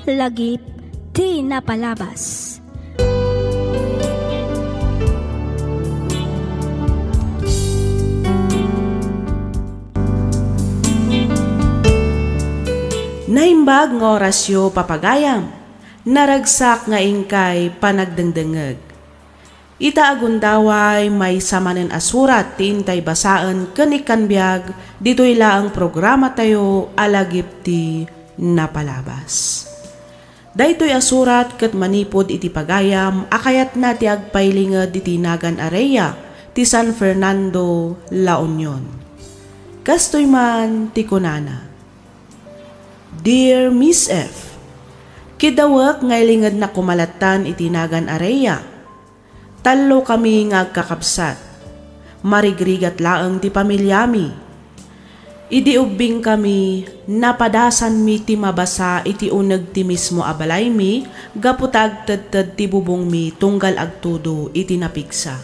lagip ti napalabas. Naimbag nga orasyo papagayam, naragsak nga ingkay panagdengdengeg. Ita agundaway may samanen asurat tintay basaan kanikan biag dito'y laang programa tayo alagip ti napalabas. Daytoy asurat ket manipod iti pagayam akayat na ti agpailinged iti Nagan Area ti San Fernando, La Union. Kastoy man ti kunana. Dear Miss F, kidawak ngaylinged na kumalatan iti Nagan Area. Talo kami nga agkakabsat. Marigrigat laeng ti pamilyami. Idi ubing kami, napadasan mi ti mabasa iti uneg ti mismo abalay mi, gaputag tedted ti bubong mi tunggal agtudo iti napigsa.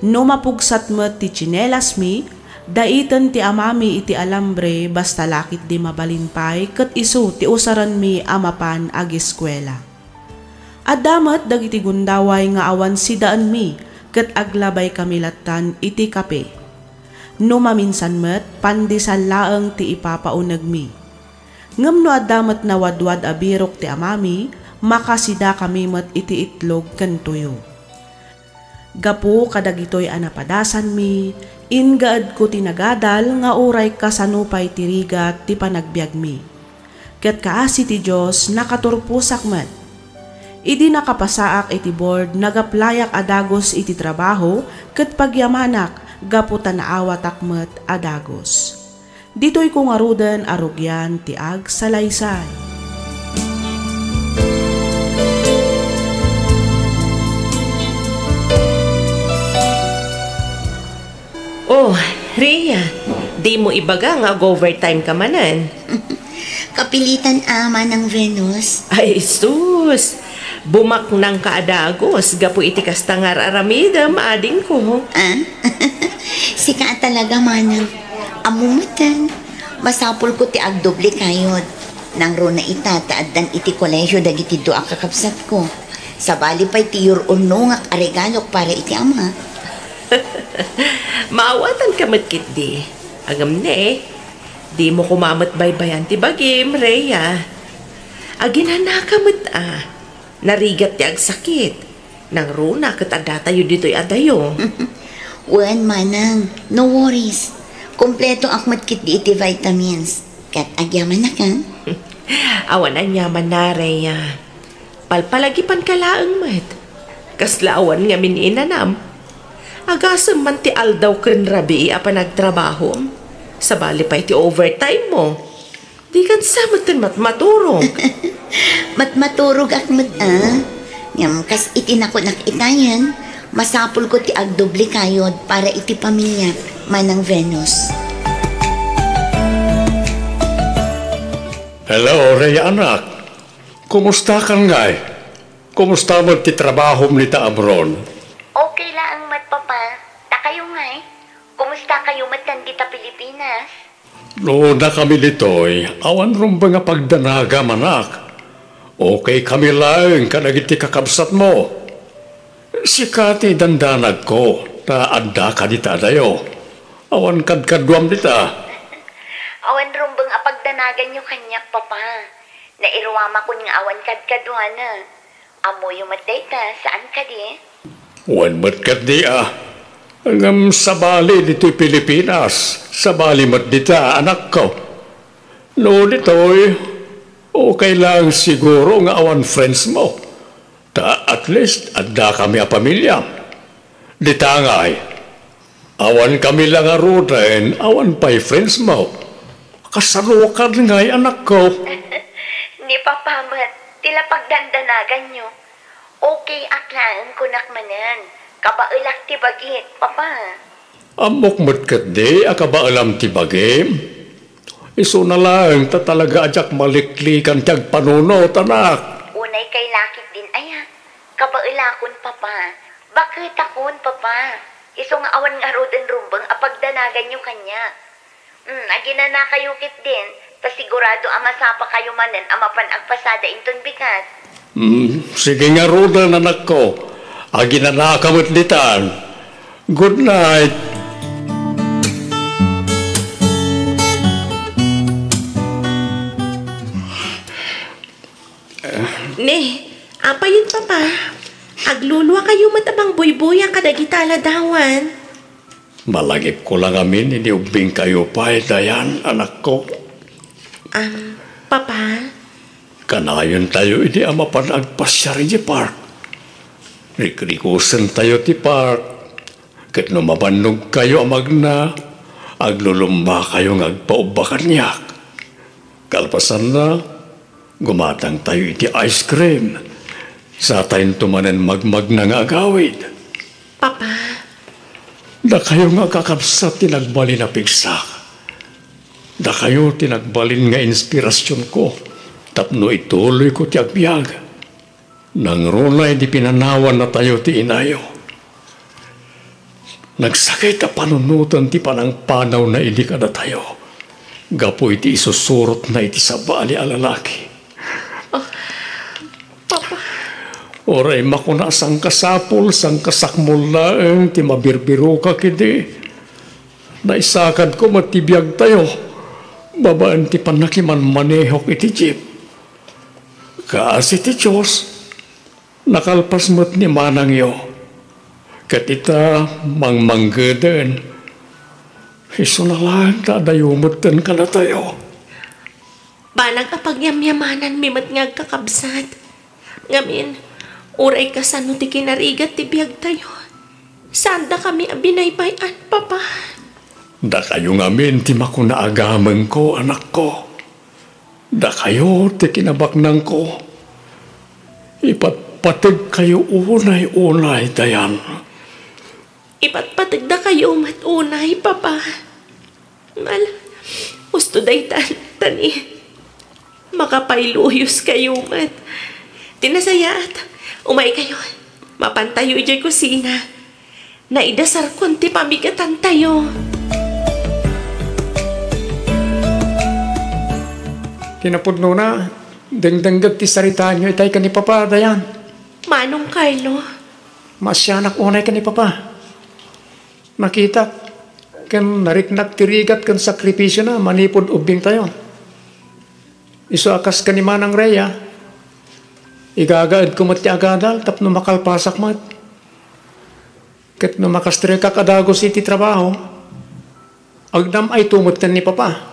No mapugsat met ti tsinelas mi, daitan ti amami iti alambre basta lakit di mabalinpay ket isu ti usaran mi amapan ag eskwela. Addamet dagiti gundaway nga awan sidaan mi ket aglabay kamilatan iti kape. No maminsan met pandisal laeng ti ipapauneg mi. Ngem no addamet na wadwad abirok ti amami makasida kami met iti itlog ken tuyo. Gapu kadagitoy anapadasan mi, ingaad ko tinagadal nga uray kasanupay tirigat ti panagbiag mi. Ket kaasi ti Diyos nakaturpusak met. Idi nakapasaak iti board nagaplayak adagos iti trabaho ket pagyamanak gaputan naawatak met adagos. Ditoy kung aruden arugyan ti ag salaysay. Oh, Rhea, di mo ibaga nga overtime ka manan. Kapilitan ama ng Venus. Ay, sus! Bumak ng kaadagos, gapu iti kastangar aramida, maading ko. Ah? Sika talaga manang amumutan. Masapul ko ti agdoble kayod. Nang rona ita, taaddan iti kolesyo dagiti doa kakapsat ko. Sabali pa'y ti yurunong ak aregalok para iti ama. Maawatan ka matkit di. Agam na di mo kumamat baybayan ti bagim, Rhea. Aginana ka mat narigat ti agsakit. Nang runa kat adatayo dito'y adayo. Wen manang, no worries. Kompleto ak matkit di iti vitamins. Kat agyaman na ka? Awanan yaman na, Rhea. Palpalagipan ka laang mat. Kaslaawan nga mininanam. Agasam man ti aldaw ken rabi apa nagtrabaho. Sabali pa iti overtime mo. Di kan samatan matmaturog. Matmaturog ak Ngam kas iti nako nakitayan, masapul ko ti agdoble kayod para iti pamilya manang Venus. Hello, Rhea anak. Kumusta ka ngay? Kumusta mo ti trabaho ni ta abron? Okay lang mat papa. Ta kayo ngay. Kumusta kayo matan dita Pilipinas? No na kami ditoy, awan rumba nga pagdanaga manak. Okay kami lang kanagiti kakabsat mo. Sikati dandanag ko, ta adda ka dita dayo. Awan kadkadwam dita. Awan rumbang apagdanagan nyo kanyak, papa. Nairuwama ko nga awan kadkadwana. Amo yung matdayta, saan ka di? Wan matkat di Angam sabali dito'y Pilipinas. Sabali mat dita, anak ko. No dito'y, okay lang siguro nga awan friends mo. Ta at least, adda kami a pamilya. Dita nga'y, awan kami lang arudan, awan pa'y friends mo. Kasarukan nga'y anak ko. Ni papa mat, tila pagdandanagan nyo. Okay aklaan ko nakmanan. Kabailak ti bagit, papa. Amok matkat di, akabaalam ti bagim. Iso na lang, ta talaga ajak maliklikan tiyag panunot, anak. Unay kay lakit din, aya. Kabailakon, papa. Bakit akon, papa? Iso nga awan nga roden rumbang apagdanagan nyo kanya. Agina na kayo kit din, Pasigurado masapa kayo manen amapan agpasada inton bigat. Sige nga Rodan, anak ko. Agi na nakamatlitan. Good night. Ne, apa yun papa? Aglulwa kayo matabang buyboy ang kadagitala dawan. Malagip ko lang amin, iniubing kayo pa, Dayan, anak ko. Papa? Kanayon tayo, ini amapan agpasya rin di park. Rikrikusan tayo ti park. Kat no mabanog kayo amagna, aglulumba kayo ngagpaubakan niyak. Kalpasan na, gumatang tayo iti ice cream. Sa tayo tumanan magmag na nga agawid. Papa? Da kayo nga kakabsat tinagbalin na pigsak. Da kayo tinagbalin nga inspirasyon ko. Tapno ituloy ko ti agbyag. Nang runay di pinanawan na tayo ti inayo. Nagsakay ta panunutan ti panang panaw na ili ka na tayo. Gapo iti isusurot na iti sabali alalaki. Papa? Oray makuna sang kasapul, sang kasakmul laeng, ti mabirbiro ka kidi. Naisakad ko matibiyag tayo. Babaan ti panakiman manehok iti jeep. Kaasi ti Diyos, nakalpas mo't ni manang yo. Katita mangmanggadan. Iso na lang tadayumutan ka na tayo. Banag apagyamyamanan mimat nga kakabsat. Ngamin, uray ka sa no ti kinarigat ti biyag tayo. Saan da kami abinaybayan, papa? Da kayo ngamin ti makunaagamang ko, anak ko. Da kayo ti kinabaknang ko. Ipatpatig kayo unay-unay, Dayan. Ipatpatig da kayo matunay, papa. Mal, gusto day tani. Makapailuyos kayo mat. Tinasayaat, umay kayo. Mapantayo ijay kusina. Naidasar kunti pamigatan tayo. Kinapudno na, dengdenggat ti saritaan nyo itay ka ni Papa, Dayan. Manong Carlo? Masyanak unay ka ni Papa. Nakita, kan nariknak tirigat kan sakripisyo na, manipod ubing tayo. Iso akas ka ni Manang Rhea, igagaad kumat ti agadal, tapno makalpasak mat. Kat no makastre ka kadagos iti trabaho, agdam ay tumot kan ni Papa.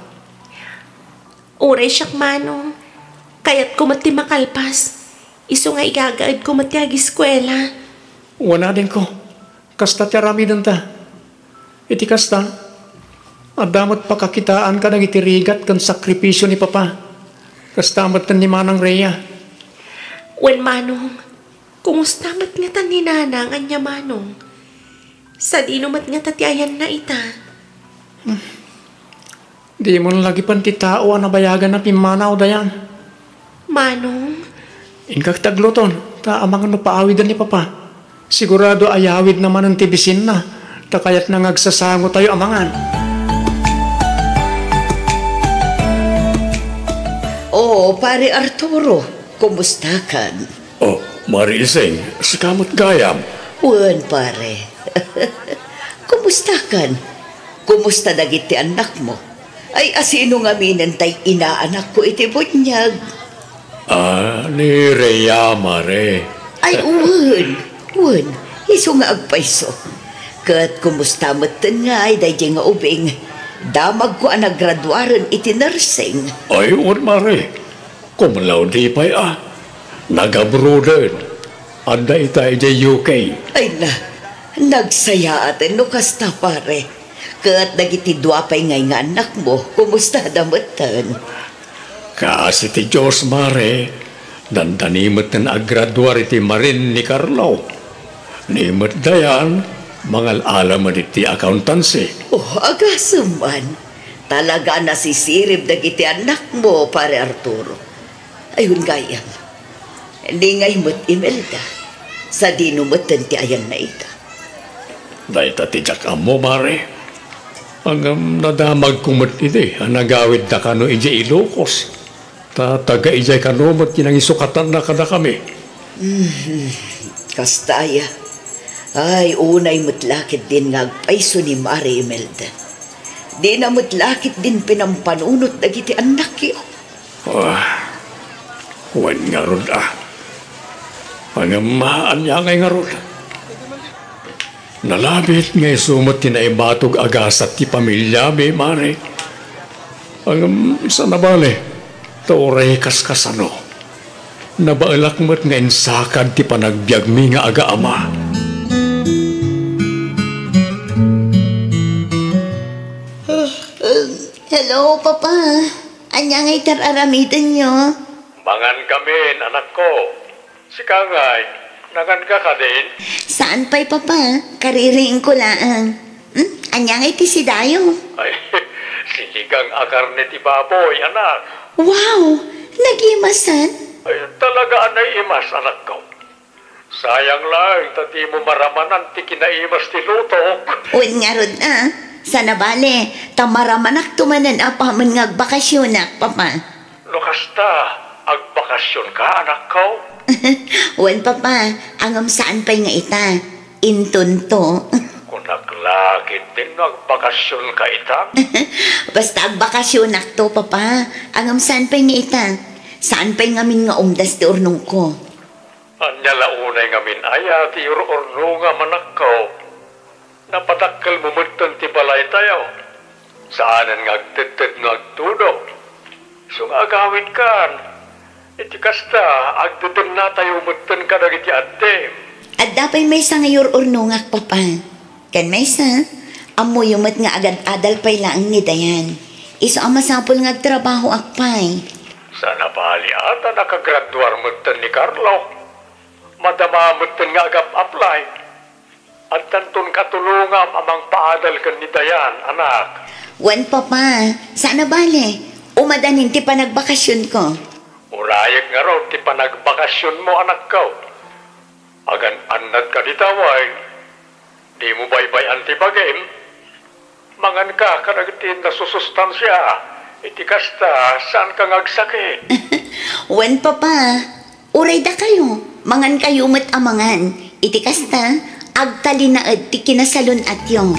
Uray siyak manong, kaya't kumati makalpas. Iso nga igagaad kumati agiskwela. Wana din ko, kasta ti aramidan ta. Iti kasta, adamot pakakitaan ka nang itirigat kan sakripisyo ni Papa. Kasta amatan ni Manang Rhea. Wen manong, kumusta mat nga tan ni Nanang anya manong? Sa dino mat nga tatiayan na ita? Di mo lagi pan ti tao na bayagan na pimanaw, Dayan. Manong? Ingkak tagluton, ta amang ano paawidan ni Papa. Sigurado ayawid naman ang tibisin na, ta kaya't nangagsasango tayo amangan. Oh, pare Arturo, kumusta kan? Oh, Marising, sikamot gayam. Wan, pare. Kumusta kan? Kumusta dagiti anak mo? Ay asino nga minantay inaanak ko iti bunyag. Ni Rhea, Mare. Ay wan, iso nga agpaiso. Kat kumusta matan nga ay dahi nga ubing. Damag ko ang naggraduaran iti nursing. Ay, Mare. Kumalaw di pa'y nagabroden. Anda itay di UK. Ay na, nagsaya atin no kasta pare. Kat dagiti duapay ngay nga anak mo, kumusta damatan? Kasi ti Diyos, Mare, dandanimot na agraduar iti marin ni Carlo. Nimot dayan, mangal alaman iti accountancy. Oh, agasuman. Talaga nasisirib dagiti anak mo, pare Arturo. Ayun gayam. Hindi ngay mo't Imelda. Sa dinumatan ti ayan na ita. Dahil tatijak mo, Mare. Ang nadamag kumot iti, ang nagawid na kano iji Ilocos. Taga ijay kano mo't kinangisukatan na kada kami. Kastaya. Ay, unay mutlakit din ngagpaiso ni Mari Imelda. Di na mutlakit din pinampanunot na giti anak yo. Huwag nga ron Pangamaan niya ngay nga ron. Nalabit ngay sumot tinaibatog agasat ti pamilya may Mari. Sa nabali, tauray kaskasano. Nabaalak mo't nga insakad ti panagbiag mi nga aga-ama. Hello, Papa. Anya ngay tararamidan nyo? Mangan kami, anak ko. Si Kangay, nangan ka ka din? Saan pa'y, Papa? Kaririing ko laang. Anya ngay ti si Dayo? Ay, siligang akar ni ti baboy, anak. Wow! Nag-imasan? Ay, talaga anay imas, anak ko. Sayang lang, tati mo maramanan ti kinaimas ti lutok. Uwan nga rod Sa nabali, tamaramanak tumanan apaman ngagbakasyonak, Papa. Lukasta, agbakasyon ka, anak ko? Uwan, Papa, angam saan pa'y nga ita? Intunto. Kung naglakit din agbakasyon ka ita? Basta agbakasyonak to, Papa. Angam saan pa'y nga ita? Saan pa'y ngamin nga umdas ti urnong ko? Anya launay ngamin aya ti urno nga manak ko. Napadakkel mo mutan ti balay tayo. Saanan ngagtitid ngagtudo. So agawin kan. Iti kasta, agtitid na tayo mutan ka dagiti atim. At dapay may sa ngayor urnungak, Papa. Kan may sa, amo yumat nga agad adal pay laang ni Dayan. Iso ang masapol ngagtrabaho akpay. Sana bali ata nakagraduar mutan ni Carlo. Madama mutan nga agap-apply. At tantun katulungam amang paadal kan ni Dayan, anak. Wan, Papa, sana bale, umadanin ti panagbakasyon ko. Urayag nga raw ti panagbakasyon mo, anak ko. Agan anad ka di taway. Di mo baybay ti bagim. Mangan ka kanagitin na susustansya. Iti kasta, saan ka ngagsakit? Wan, Papa, uray da kayo. Mangan kayo mat amangan. Iti kasta, agtalinaad ti kinasalon at yung.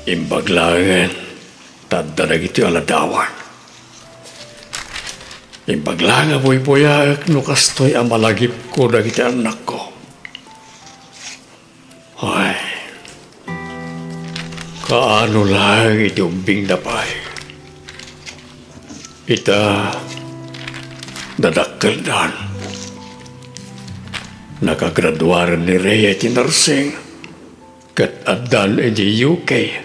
Imbaglangan, taddarag iti aladawan. Imbaglangan boy-boyak no kastoy ang malagip ko dagiti anak ko. Ay, kaano lang iti umbing napay. Ita, nadakkel dan. Nakagraduaran ni Rhea iti nursing. Kat adan iti UK.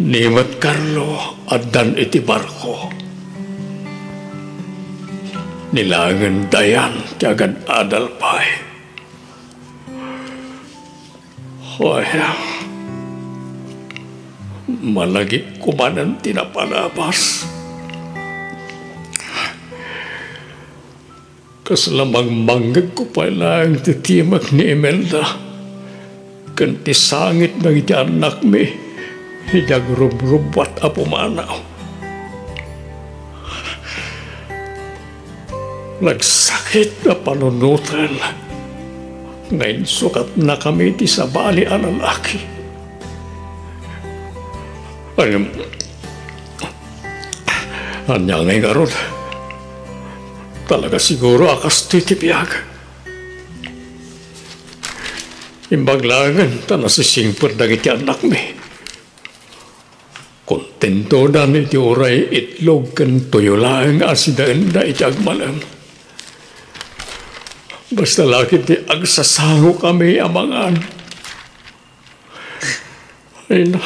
Nimat Carlo adan iti barko. Nilangan Dayan ti agad adal pay. Hoy, malagip kumanan tinapalabas. Kaslamang manggag ko pa lang titimak ni Imelda. Kanti sangit na iti anak mi, hiyag rubrubat apumanaw. Nagsakit na panunutan. Ngayon sukat na kami ti sabali ang lalaki. Anya ngay nga ron. Talaga siguro akas titipiyag. Imbaglangan, tanasisingpad na iti anak mi. Kontento na iti oray itlog kan tuyo lang asidaan na iti agmalam. Basta laki ti agsasango kami amangan. Ay na,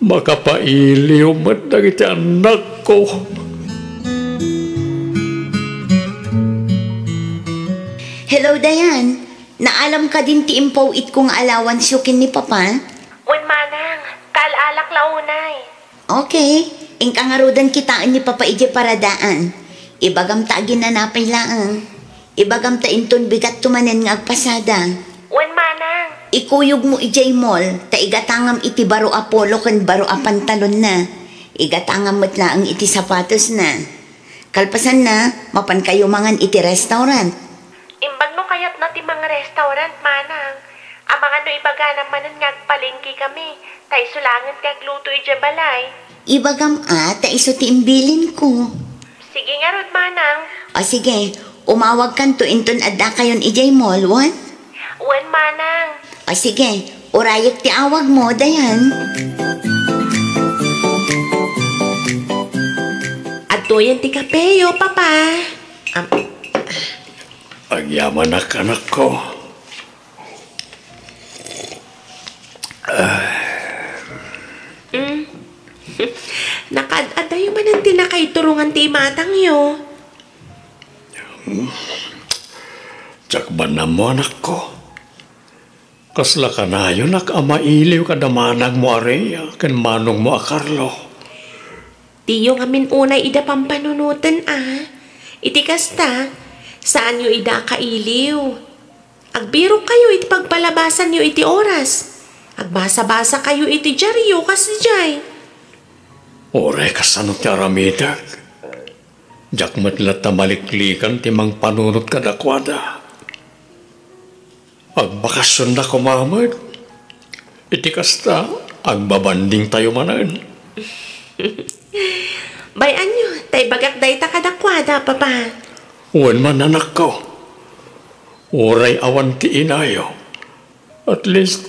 makapailiw mat na iti anak ko. Hello, Dayan. Naalam ka din ti impaw it kong alawan syukin ni Papa? Wen manang, kaalalak launay. Okay, ingkangarudan kitaan ni Papa ije paradaan. Ibagam tagin na napay laang. Ibagam ta inton bigat tumanen nga agpasada. Wen manang. Ikuyog mo ijay mall, ta igatangam iti baro apolo ken baro a pantalon na. Igatangam mo't laang iti sapatos na. Kalpasan na, mapan kayo mangan iti restaurant. Imbag no kayat na ti mga restaurant, manang. Amang ano ibaga naman nga agpalingki kami. Tay sulangan ti agluto ija balay. Ibagam ta iso ti imbilin ko. Sige nga rod, manang. O sige, umawag kan to inton adda kayon ijay mall, wan? Wen manang. O sige, urayag ti awag mo, dayan. Atoyan ti kapeyo, papa. Agyaman anak ko. Nakad-adayo man ang tinakaiturungan ti matang yo. Tsakban na mo anak ko. Kasla ka na yun, nakamailiw ka damanag mo areya, kan manong mo a Carlo. Tiyo ngamin unay ida pampanunutan Iti kasta, saan yo ida kailiw? Agbiro kayo iti pagpalabasan yo iti oras. Agbasa-basa kayo iti dyaryo kasi jay. Ore kasano ti aramidag. Jak matlat na maliklikan ti mang panunot kadakwada. Agbakasyon na kumamad. Iti kasta, agbabanding tayo manan. Bayan nyo, tay bagak day ta kadakwada, papa. Uwan man anak ko. Oray awan ti inayo. At least,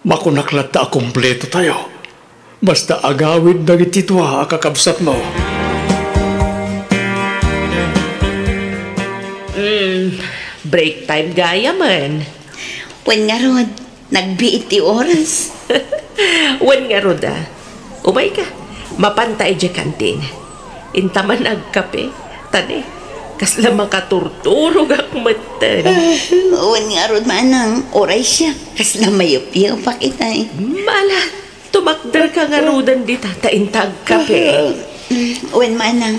makunaklat ta kumpleto tayo. Basta agawid na ititwa kakabsat mo. Break time gaya man. Wen nga rod, nagbiit ti oras. Wen nga rod Umay ka, mapantay dya kantin. Intaman agkape, tani, kasla makaturturog akmatan. Wen nga rod manang, oray siya, kasla mayupiyaw pa kita Mala, tumakdar ka nga rodan di tataintag kape. Wen manang,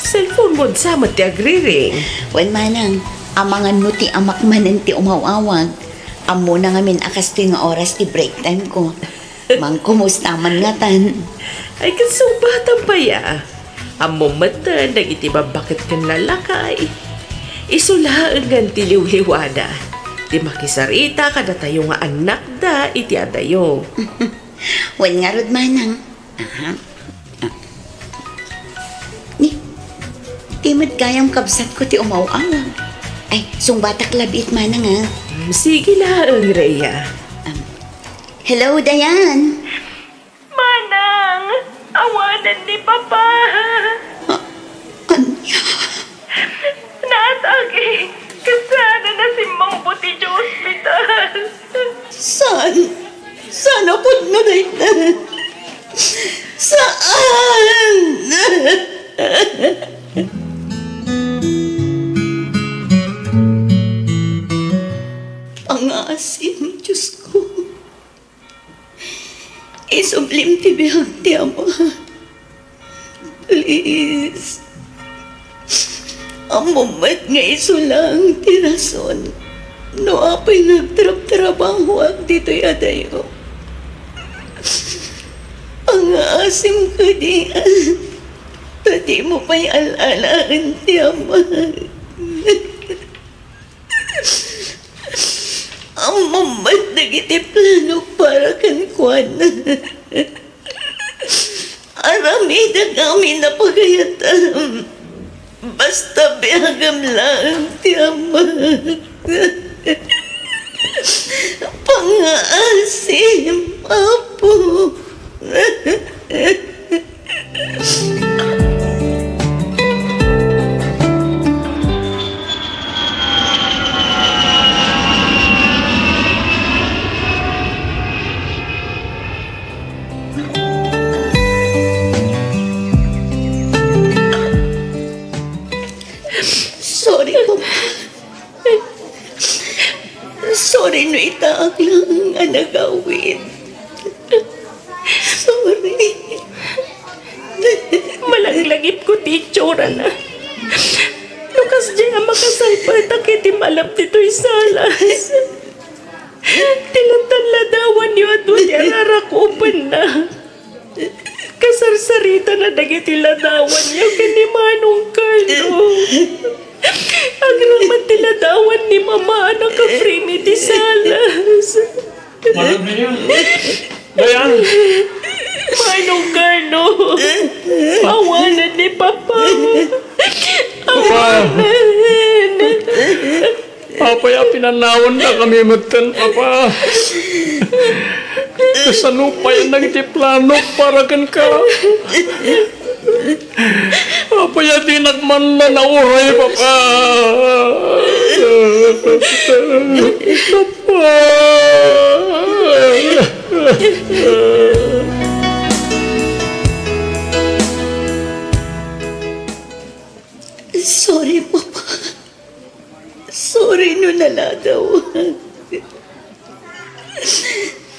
Cellphone mo sa mati agriring. wen manang, amangan no ti amak manen ti umawawag. Amo na nga min akas ti nga oras ti break time ko. Mang kumusta man nga tan. Ay kasubatan pa ya. Amo matan, nagiti babakit kan lalakay. Isulaan gan ti liwliwada. Di makisarita kada tayo nga anak da iti adayo. Wen nga rod manang. Timid kayang kabsat ko ti umawawag. Ay, sungbatak labit manang Sige lang, Rhea. Hello, Dayan. Manang, awanan ni Papa. Anya? Naatagi, kasana na si Mang Buti sa ospital. Saan? Saan ako na dahil? Saan? Pangasim, Diyos ko. Isublim ti bihag ti Ama. Please. Ang moment nga iso lang ti rason. No apay nagtrap-trabaho ang dito yadayo. Pangasim ka diyan. Tadi mo pa'y alalaan ti Ama. Ang mamat nagiti plano para kan Kwan. Aramida kami na pagayatan. Basta biyagam lang ti Ama. Pangasim, Apo. Sorry po. Sorry no itaak lang ang nagawin. Sorry. Malaglagip ko ti itsura na. Lukas dyan nga makasaypa takiti malap dito'y salas. Tilatanladawan niyo at di ararakupan na. Kasarsarita na dagiti ladawan niyo kini Manong Carlo. Agraman tiladawan ni Mama na ka-free di salas. Manang Rhea! Dayan! Manong Carlo! Awanan ni Papa! Awanan! Papaya, pinanawan na kami matan, Papa. Kasano pa yan nagtiplano para kan ka? Papaya, di nagman na nauray, Papa. Papa. Sorry, Papa. Sorry no naladaw.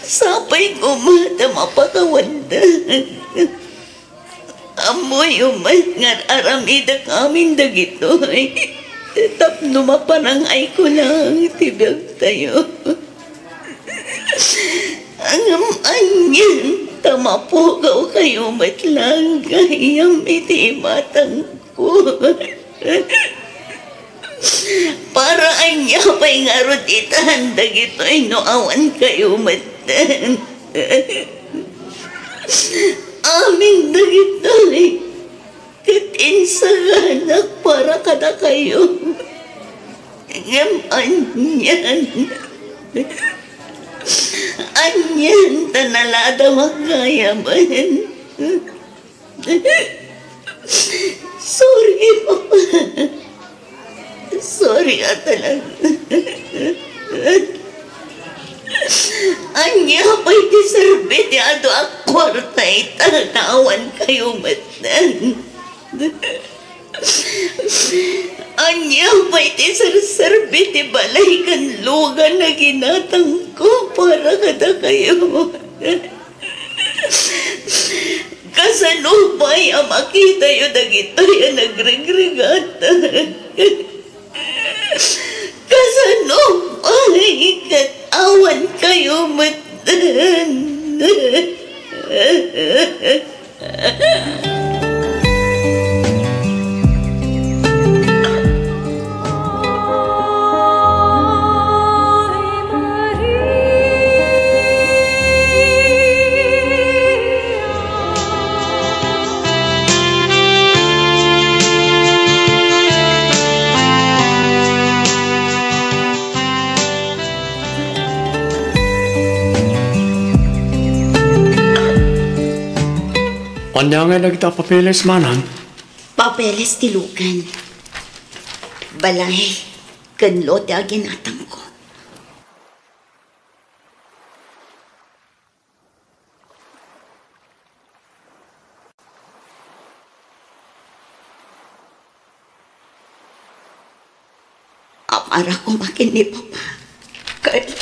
Sapay ko mata mapakawanda. Amoy umat nga aramida kamin dagito. Tapno mapanangay ko lang tibag tayo. Ang anyan tamapugaw kayo matlang kayam iti matang ko. Para anya pa'y nga rutitan dagito'y noawan kayo matan. Aming dagito'y katinsahanak para kada kayo. Ngam anyan. Anyan tanalada magayaman. Sorry, Papa. Sorry ka talaga. Anya pa'y deserve di ato ang kwarta itanawan kayo matan. Anya pa'y deserve di balay kan lugan na ginatang ko para kada kayo. Kasano ba yung makita yung dagito yung nagregregata? Kasano ba ikatawan kayo matan? Anya nga nagtapapeles, Manang? Papeles tilukan. Balay, kanlote aginatang ko. Amara ko makin ni Papa. Carlo.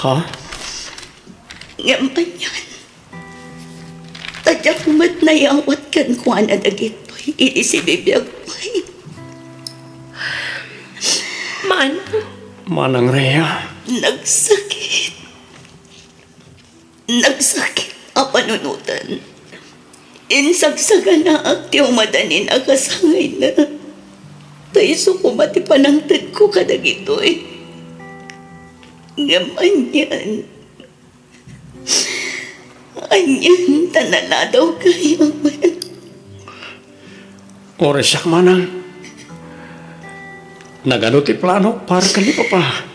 Ha? Ngayon yan. Tadyak mat na yawat kan kuha na dagito'y inisibibiyag pa'y. Manang Rhea. Nagsakit. Nagsakit ang panunutan. Insagsaga na aktiw madanin akasangay na. Taiso ko mati panangtad ko kadagito'y. Ngaman yan. Anyan, tanala daw kayo man. Oras siya, Manang. Nagano ti plano para kani Papa.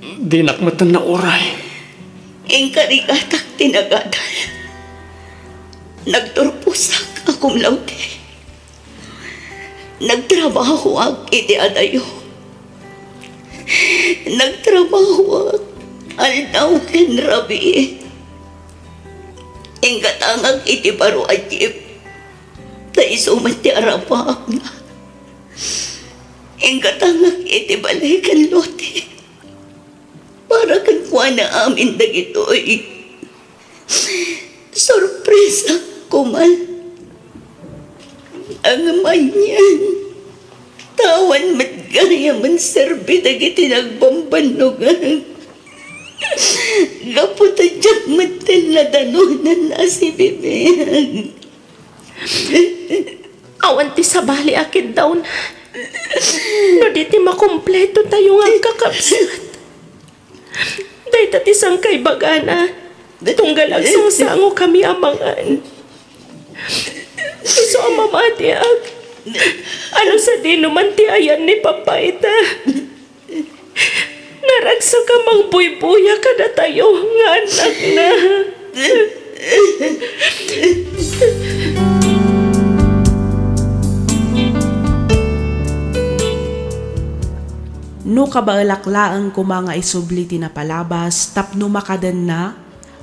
Di nakmatan na oray. Ang karigatak tinagadan. Nagturpusak akong laude. Nagtrabaho ang ideadayo. Nagtrabaho ang aldaw ken rabi. Ang katangag iti baro ajip. Taiso man ti arapang na. Ang katangag iti balay kan lote. Para kan kuha na amin dagitoy. Sorpresa ko man. Ang manyan. Tawan matgaya man serbi dagiti nagbambanugan. Gaputa dyan matin na danunan na si Bibiyag. Awan ti sabali akit daw na. No di ti makumpleto tayo nga kakapsat. Day tati sang kay bagana. Tunggalag sangsango kami amangan. Iso ang mamati ag. Ano sa di naman ti ayan ni Papayta. Naragsa ka mang buy-buya ka na tayo nga anak na. No kabaalaklaang ko mga isubli tinapalabas tapno makadan na,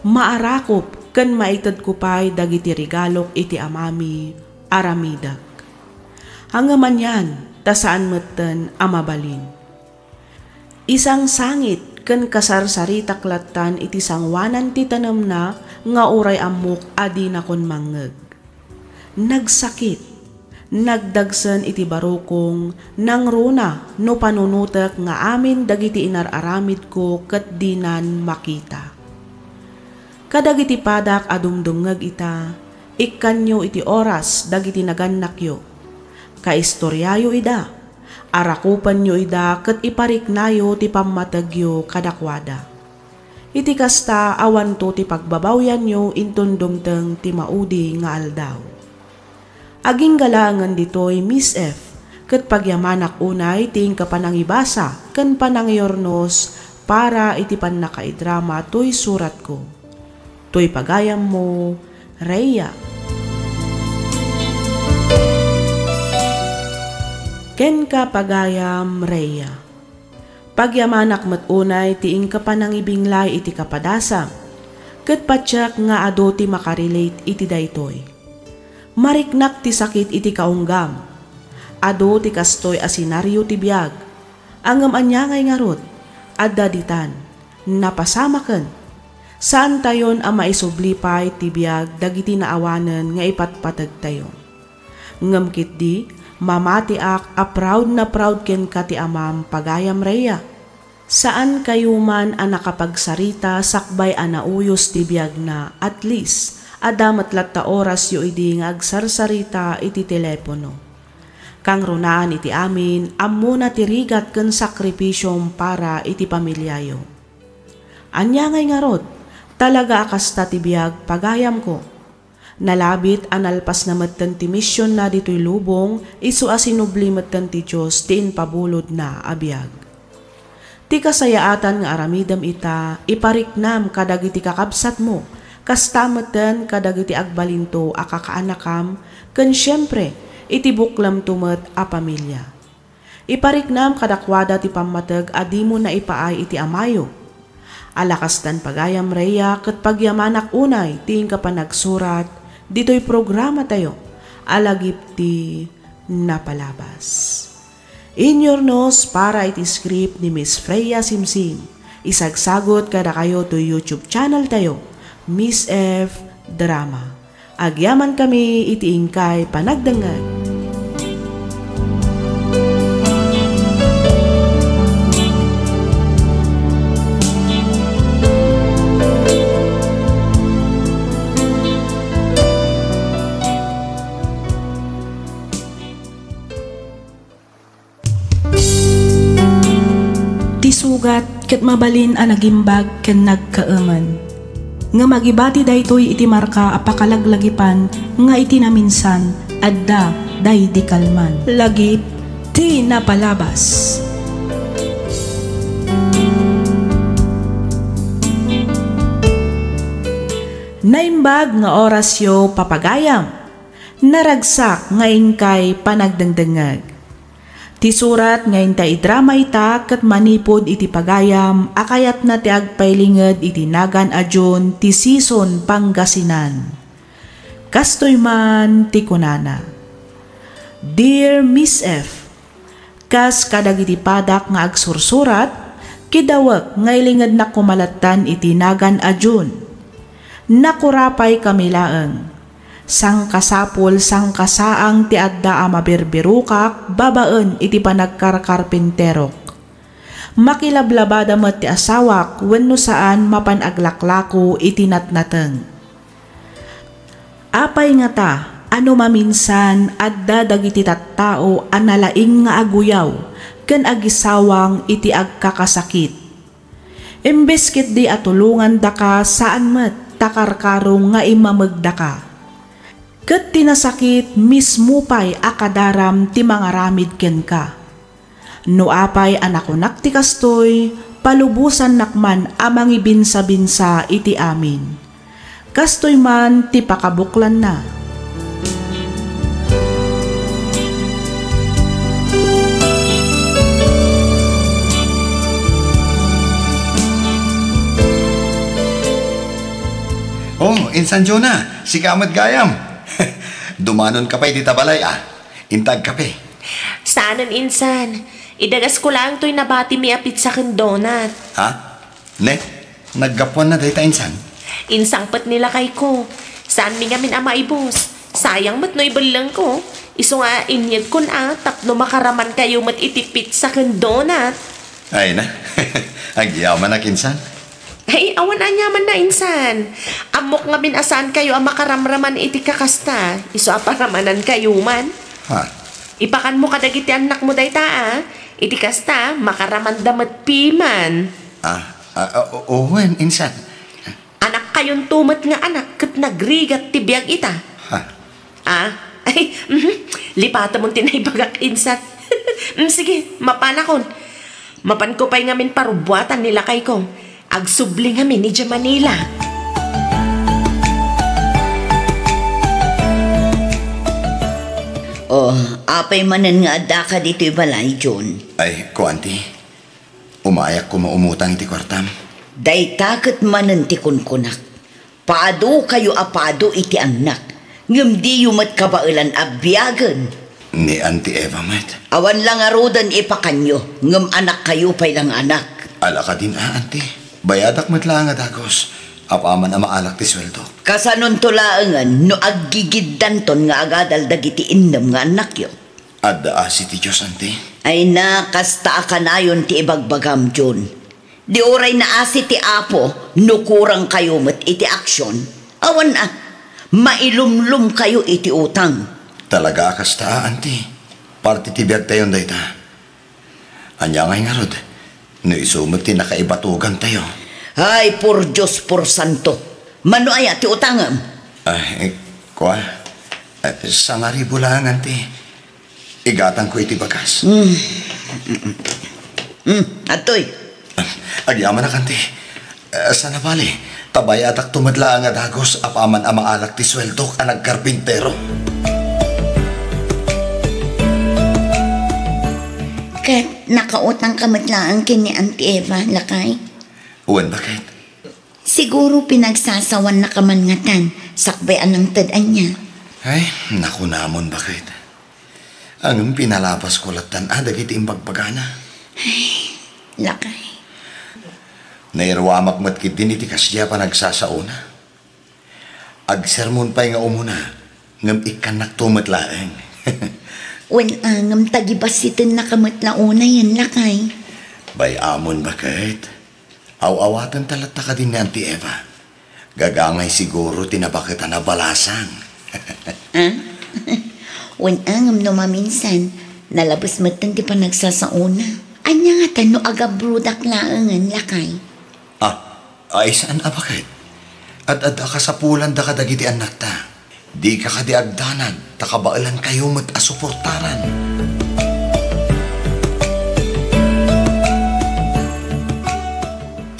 maarakop kan maitad ko pa'y dagiti regalok iti amami aramidak. Hangaman yan, tasaan matan amabalin. Isang sangit kan kasarsarita klatan iti sangwanan ti tanam na nga uray amok adi na kon mangeg. Nagsakit. Nagdagsan iti barokong nang runa no panunutek nga amin dagiti inararamid ko ket dinan makita. Kadagiti padak adumdungeg ita, ikkanyo iti oras dagiti nagannakyo. Kaistoryayo ida, arakupan nyo ida ket ipariknayo ti pammatagyo kadakwada. Iti kasta awan to ti pagbabawyan nyo intundumteng ti maudi nga aldaw. Aging galangan ditoy Miss F, ket pagyamanak unay ting kapanangibasa ken panangyornos para iti pannakaidrama toy surat ko. Toy pagayam mo, Rhea. Ken ka pagayam, Rhea. Pagyamanak met unay tiing kapanangibinglay iti kapadasam, ket patyak nga ado ti makarelate iti daytoy. Mariknak ti sakit iti kaunggam. Ado ti kastoy asinaryo ti biyag. Angam anyangay ngarot. Adda ditan. Napasamaken. Saan tayon ang maisublipay ti biyag dagiti naawanan nga ipatpatag tayo. Ngam kitdi, mamati ak a proud na proud ken ka ti amam pagayam Rhea. Saan kayo man ang nakapagsarita sakbay anauyos ti biyag na at least adamat latta oras yu idi nga agsarsarita iti telepono. Kang runaan iti amin, ammo na tirigat ken sakripisyom para iti pamilyayo. Anya ngay ngarot, talaga akasta ti biyag pagayam ko. Nalabit analpas na matan ti misyon na dito'y lubong, isu asinubli matan ti Diyos ti inpabulod na abiyag. Ti kasayaatan nga aramidam ita, ipariknam kadagiti kakabsat mo, kastamatan kadagiti agbalinto a kakaanakam, ken syempre iti buklam tumet a pamilya. Ipariknam kadakwada ti pammateg adi mo na ipaay iti amayo. Alakastan pagayam Rhea ket pagyamanak unay ting kapanagsurat dito'y programa tayo alagip ti napalabas. Inyornos para iti script ni Miss Freya Simsim. Isagsagot kada kayo to YouTube channel tayo Miss F Drama. Agyaman kami iti ingkay panagdangag. Tisugat ket mabalin a nagimbag ken nagkaeman. Nga magibati daytoy iti marka apakalaglagipan nga iti naminsan adda day di kalman. Lagip ti napalabas. Naimbag nga orasyo papagayam. Naragsak nga ingkay panagdangdangag. Ti surat nga intay drama ita ket manipod iti pagayam akayat na ti agpailinged iti nagan adyon ti season Pangasinan. Kastoy man ti kunana. Dear Miss F, kas kadagiti padak nga agsursurat, kidawak nga ilinged na kumalatan iti nagan adyon. nakurapay kami laeng. Sang kasapol sang kasaang ti adda a mabirbirukak babaen iti panagkarkarpinterok. Makilablabada met ti asawak wenno saan mapanaglaklako iti natnateng. Apay nga ta, ano maminsan adda dagiti tattao analaing nga aguyaw ken agisawang iti agkakasakit. Imbes ket di atulungan daka saan met takarkarong nga imamagda ka. Ket tinasakit mismo pay akadaram ti mangaramid ken ka. No apay anakunak ti kastoy, palubusan nakman amang ibinsa-binsa iti amin. Kastoy man ti pakabuklan na. Oh, Insan Jonah, si Kamat Gayam. Dumanon ka pa iti tabalay Intag ka pa. Saanan, Insan? Idagas ko lang to'y nabati mi apit sa kin donut. Ha? Ne? Naggapuan na dahita, Insan? Insangpat nila kay ko. Saan mi ngamin ama ibos? Sayang mat no ibalang ko. Iso nga inyad kun tapno makaraman kayo mat itipit sa kin donut. Ay na. Agyaman na, Insan. Ay, awan na nyaman na, Insan. Amok nga binasaan kayo ang makaramraman iti kakasta. Iso aparamanan kayo man. Ha? Ipakan mo kadagiti anak mo dayta iti kasta, makaraman damat piman. Owen, Insan. Anak kayon tumat nga anak, kat nagrigat tibiyag ita. Ha? Ay, lipata mong tinaybagak, Insan. Sige, mapanakon. Mapan ko pa'y ngamin parubuatan nila kay ko. Agsubling kami ni Manila. Oh, apay manan nga adda ka dito'y balay, John. Ay, kuanti. Umayak ko maumutang iti kwartam. Day takot manan ti kunkunak. Paado kayo apado iti anak. Ngam di yumat kabailan abyagan. Ni Auntie Eva, mat. Awan lang arudan ipakanyo. Ngam anak kayo pa'y lang anak. Ala ka din, Auntie. Bayadak matla nga dagos. Apaman ang maalak ti sweldo. Kasanon tulaangan no aggigiddan ton nga agadal dagiti innam nga anak yo. Adda si ti Diyos, Auntie. Ay na, kasta ka na yun ti ibagbagam, John. Di oray na asi ti apo, nukurang kayo mat iti aksyon. Awan na, mailumlum kayo iti utang. Talaga kasta, Auntie. Parte ti biyag tayon dayta. Anya ngay nga rod. No isumag ti nakaibatugan tayo. Ay, por Diyos, por Santo. Mano ay ti utangam? Ay, kwa? Sa nga ribo lang, Auntie. Igatan ko iti bagas. Atoy. Agyaman na, Auntie. Sana bali, tabay atak tumadla nga dagos apaman amang alak ti sweldo ka nagkarpintero. Kat nakautang kamatlaan kini Auntie Eva, lakay? Uwan, bakit? Siguro pinagsasawan na kamangatan, sakbayan ng tadaan niya. Ay, naku namon, bakit? Ang pinalapas ko latan, dagiti imbagpagana. Ay, lakay. Nairwamak matkit din iti kasya pa nagsasauna. Agsermon pa'y nga umuna, ngam ikanak tumatlaeng. Ngam tagibasitin na kamatlauna yan, lakay. Bay amon, bakit? Aw-awatan talata ka din ni Auntie Eva. Gagangay siguro tinabakita na balasang. Ngam no maminsan, nalabas matan di pa nagsasauna. Anya nga tano agabrudak laangan, lakay. Ay saan bakit? At ka sa pulan da ka dagiti anak ta. Di ka kadiagdanag, takabailan kayo mat asuportaran.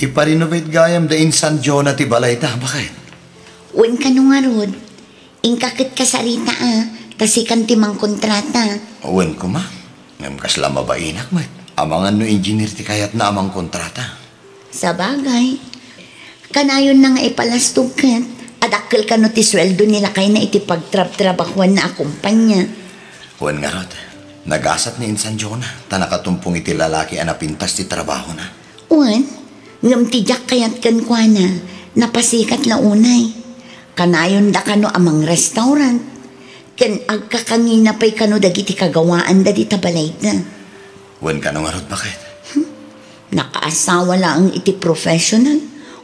Iparinovate gayam da Insan Jonah ti balay ta, bakit? Uwan ka nung arod, ingkakit ka sarita tasikan timang kontrata. Uwan ko ma, ngam kasla mabainak mat. Amangan no engineer ti kayat na amang kontrata. Sa bagay, kanayon na nga ipalastog kat, adakkel ka no ti sweldo nila kay na iti pagtrab-trabakwan na akumpanya. Uwan nga rod, nagasat ni Insan Jonah, tanakatumpong iti lalaki anapintas ti trabaho na. Uwan, ngam ti jak kayat kan kwa na, napasikat la unay. Kanayon da kano amang restaurant. Ken agkakangina pa'y kano dagiti kagawaan da di tabalay na. Wen ka nung arot bakit? Nakaasawa lang iti professional.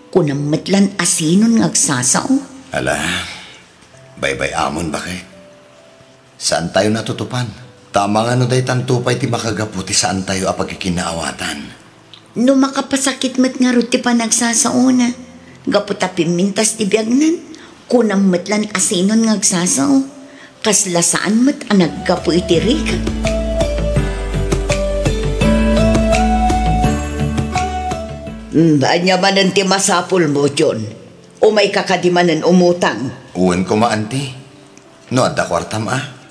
Kunamatlan asinon ngagsasao. Ala, baybay amon bakit? Saan tayo natutupan? Tama nga no day tantupay ti makagaputi saan tayo apagkikinaawatan. No makapasakit mat nga ro ti panagsasauna. Gaputa pimintas ti biagnan. Kunamatlan asinon ngagsasao. Kasla saan mat anaggapu iti riga. Anya manan ti masapul mo, John. O may kakadimanan umutang. Uwan ko maanti. No, adda kwartam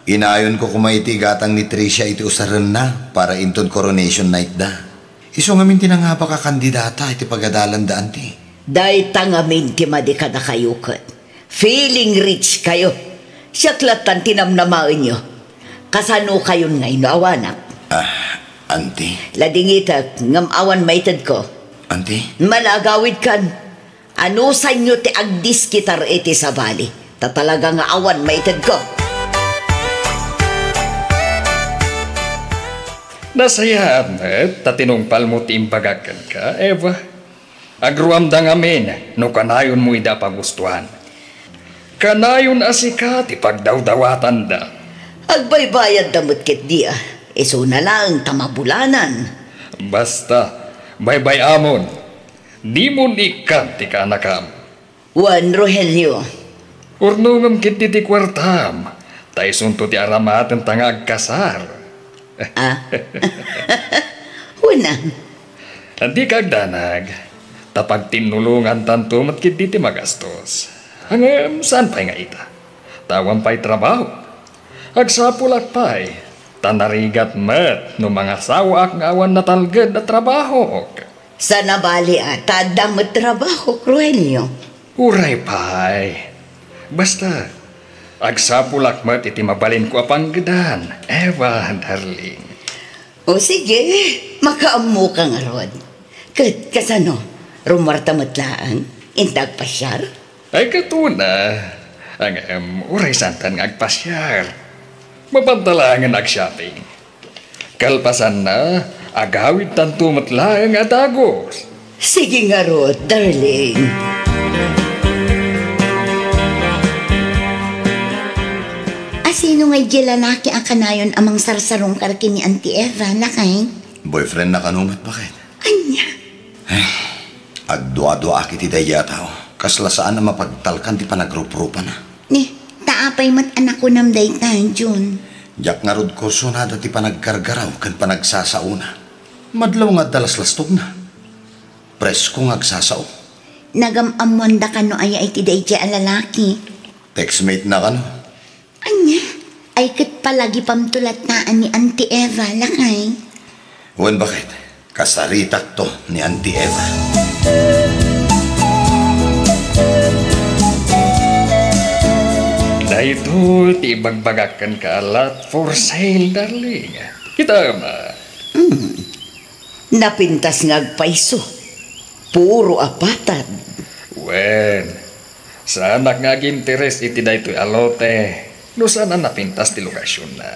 Inayon ko kumaiti gatang ni Tricia iti usaran na para inton coronation night da. Iso ngamin tinangapa ka kandidata iti pagadalan da anti. Day tangamin ti madikada kayo kat. Feeling rich kayo. Siyaklatan tinamnamaan nyo. Kasano kayon ngay no awanak? Anti. Ladingitat, ngam awan maitad ko. Anti? Malagawid kan. Ano sa inyo ti agdis kitar iti sa bali? Tatalaga nga awan maitad ko. Nasaya amet, tatinungpal mo ti impagakan ka, Eva. Agruam da ngamin, no kanayon mo ida pagustuhan. Kanayon asika ti pagdawdawatan da. Agbaybayad damot kit dia. Iso na lang tamabulanan. Basta, baybay amon. Di mo nikan ti kanakam. Juan Rogelio. Urnungam kit ti kwartam. Tay sunto ti aramatan tangag kasar. Una. Hindi kagdanag. Tapag tinulungan tanto matkit di ti magastos. Hangam saan pa'y nga ita? Tawan pa'y trabaho. Agsapulak pa'y. Tanarigat met no mga sawaak nga awan na talgad na trabaho. Sa nabali ata damot trabaho, Rogelio. Uray pa'y. Basta, agsapulak met iti mabalin ko apanggadan. Eva, darling. O sige, makaamu ka nga rod. Kasano, rumarta matlaan, intag pasyar? Ay katuna, ang uray santan nga agpasyar. Mapantalangan ag-shopping. Kalpasan na, agawid tanto matlaang adagos. Sige nga rod, darling. Sino nga'y lalaki ang kanayon amang sarsarong karki ni Auntie Eva, lakay? Boyfriend na kanumat bakit? Anya? Agdua-dua kiti daya tao. Kaslasaan na mapagtalkan ti panagrup-rupa na. Ni, taapay mat anak ko namday tayo, Jun. Jak nga rod kurso na dati panaggargaraw kan panagsasauna. Madlaw nga dalas-lastog na. Presko nga agsasao. Nagamamuanda ka no ay ti dayjay a lalaki. Textmate na ka no? Anya? Ay kat palagi pamtulataan ni Auntie Eva, lakay. Wan bakit? Kasaritak to ni Auntie Eva. Dahito, ti bagbagakan ka alat for sale, darling. Kita ma. Napintas ngagpaiso. Puro apatan. Wen, sa anak nga ginteres iti dahito alote. No sana napintas ti lokasyon na.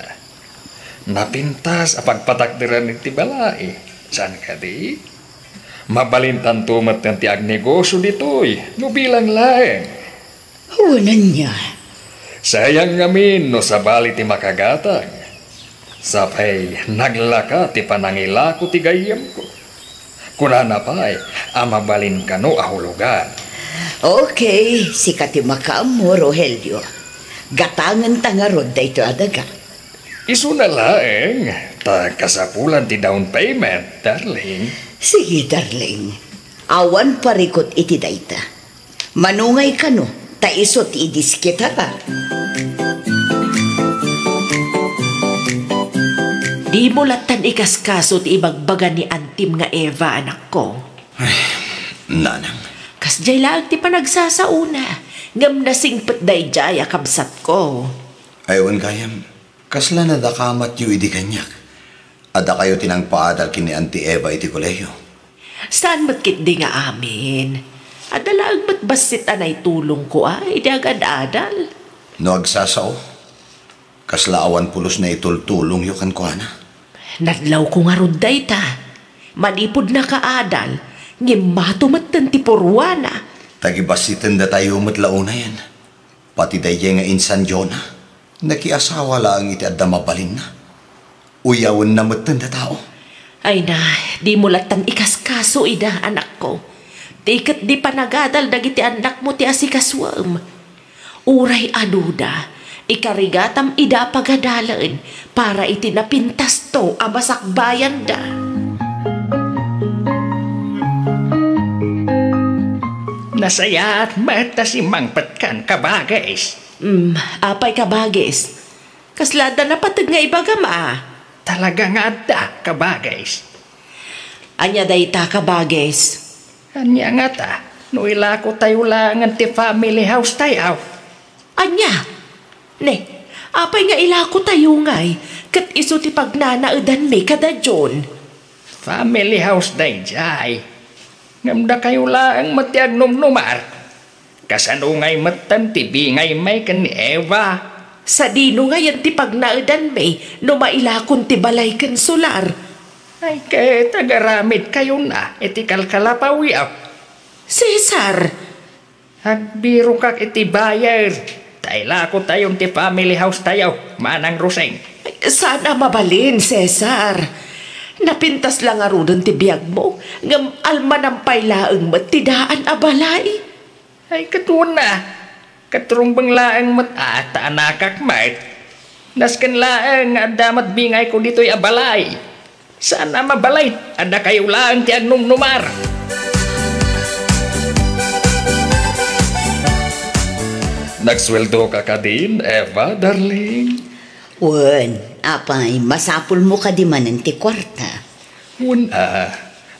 Napintas apagpatakdiran iti balay. Saan ka di? Mabalintan tumat ng ti agnegosyo dito'y. No bilang laeng. Huwanan niya. Sayang ngamin no sa bali ti makagatag. Sapay naglaka ti panangilako ti gayam ko. Kunana pa'y amabalin ka no ahulugan. Okay, sikat ti makaamo, Rogelio. Gatangan tangarod da ito adaga. Isu na laeng. Ta kasapulan ti down payment, darling. Sige, darling. Awan parikot iti dayta. Manungay ka no, ta isot idiskita ka. Di mo latan ikaskaso ti ibagbaga ni Antim nga Eva, anak ko. Ay, nanang. Kasjay lang ti panagsasauna. Ngam nasingpet day jay akabsat ko. Aywan kayam. Kasla na dakamat yu idi kanyak. Ada kayo tinang paadal kini Auntie Eva iti koleyo. Saan matkit di nga amin? Adala ang matbasit anay tulong ko ay agad-adal. No agsasao, kaslaawan pulos na itultulong yu kan ko ana. Nadlaw ko nga ruday ta. Manipod na kaadal, ngimatumat ti purwana. Tagibasitan da tayo matlaon na yan. Pati dahi nga insan Jona. Nakiasawa lang iti adda mabalin na. Uyawan na matan da tao. Ay na, di mo latan ikaskaso ida anak ko. Tikat di pa nagadal dagiti anak mo ti asikaswam. Uray aduda, ikarigatam ida pagadalaan para iti napintas to amasakbayan da. Nasaya at mata si Mangpat kan kabagais. Apay kabagis. Kaslada na patag nga ibagama. Talaga nga da kabagais. Anya dayta kabagis. Anya nga ta, no ila ko tayo lang ti family house tayo. Anya? Ne, apay nga ilako tayo ngay, kat iso ti pagnanaudan me kada John. Family house day jay. Ngamda kayo lang matiag numnumar. Kasano ngay matan ti bingay may kan ni Eva. Sa dino ngayon ti pagnaudan me, no mailakon ti balay kan solar. Ay kay tagaramit kayo na, iti kalkalapawi up. Cesar! Hagbiro kak iti bayar. Tayla ko tayong ti family house tayo, manang Roseng. Sana mabalin, Cesar. Napintas lang arudon ti biyag mo, ngam almanampay laeng matidaan abalay. Ay katun na, katrumbang laeng matata anakak mat. Nasken laeng adamat bingay ko dito'y abalay. Sana mabalay, ada kayo laeng ti agnumnumar. Nagsweldo ka din, Eva, darling. Wen, apay, masapul mo ka di manan ti kwarta. Una,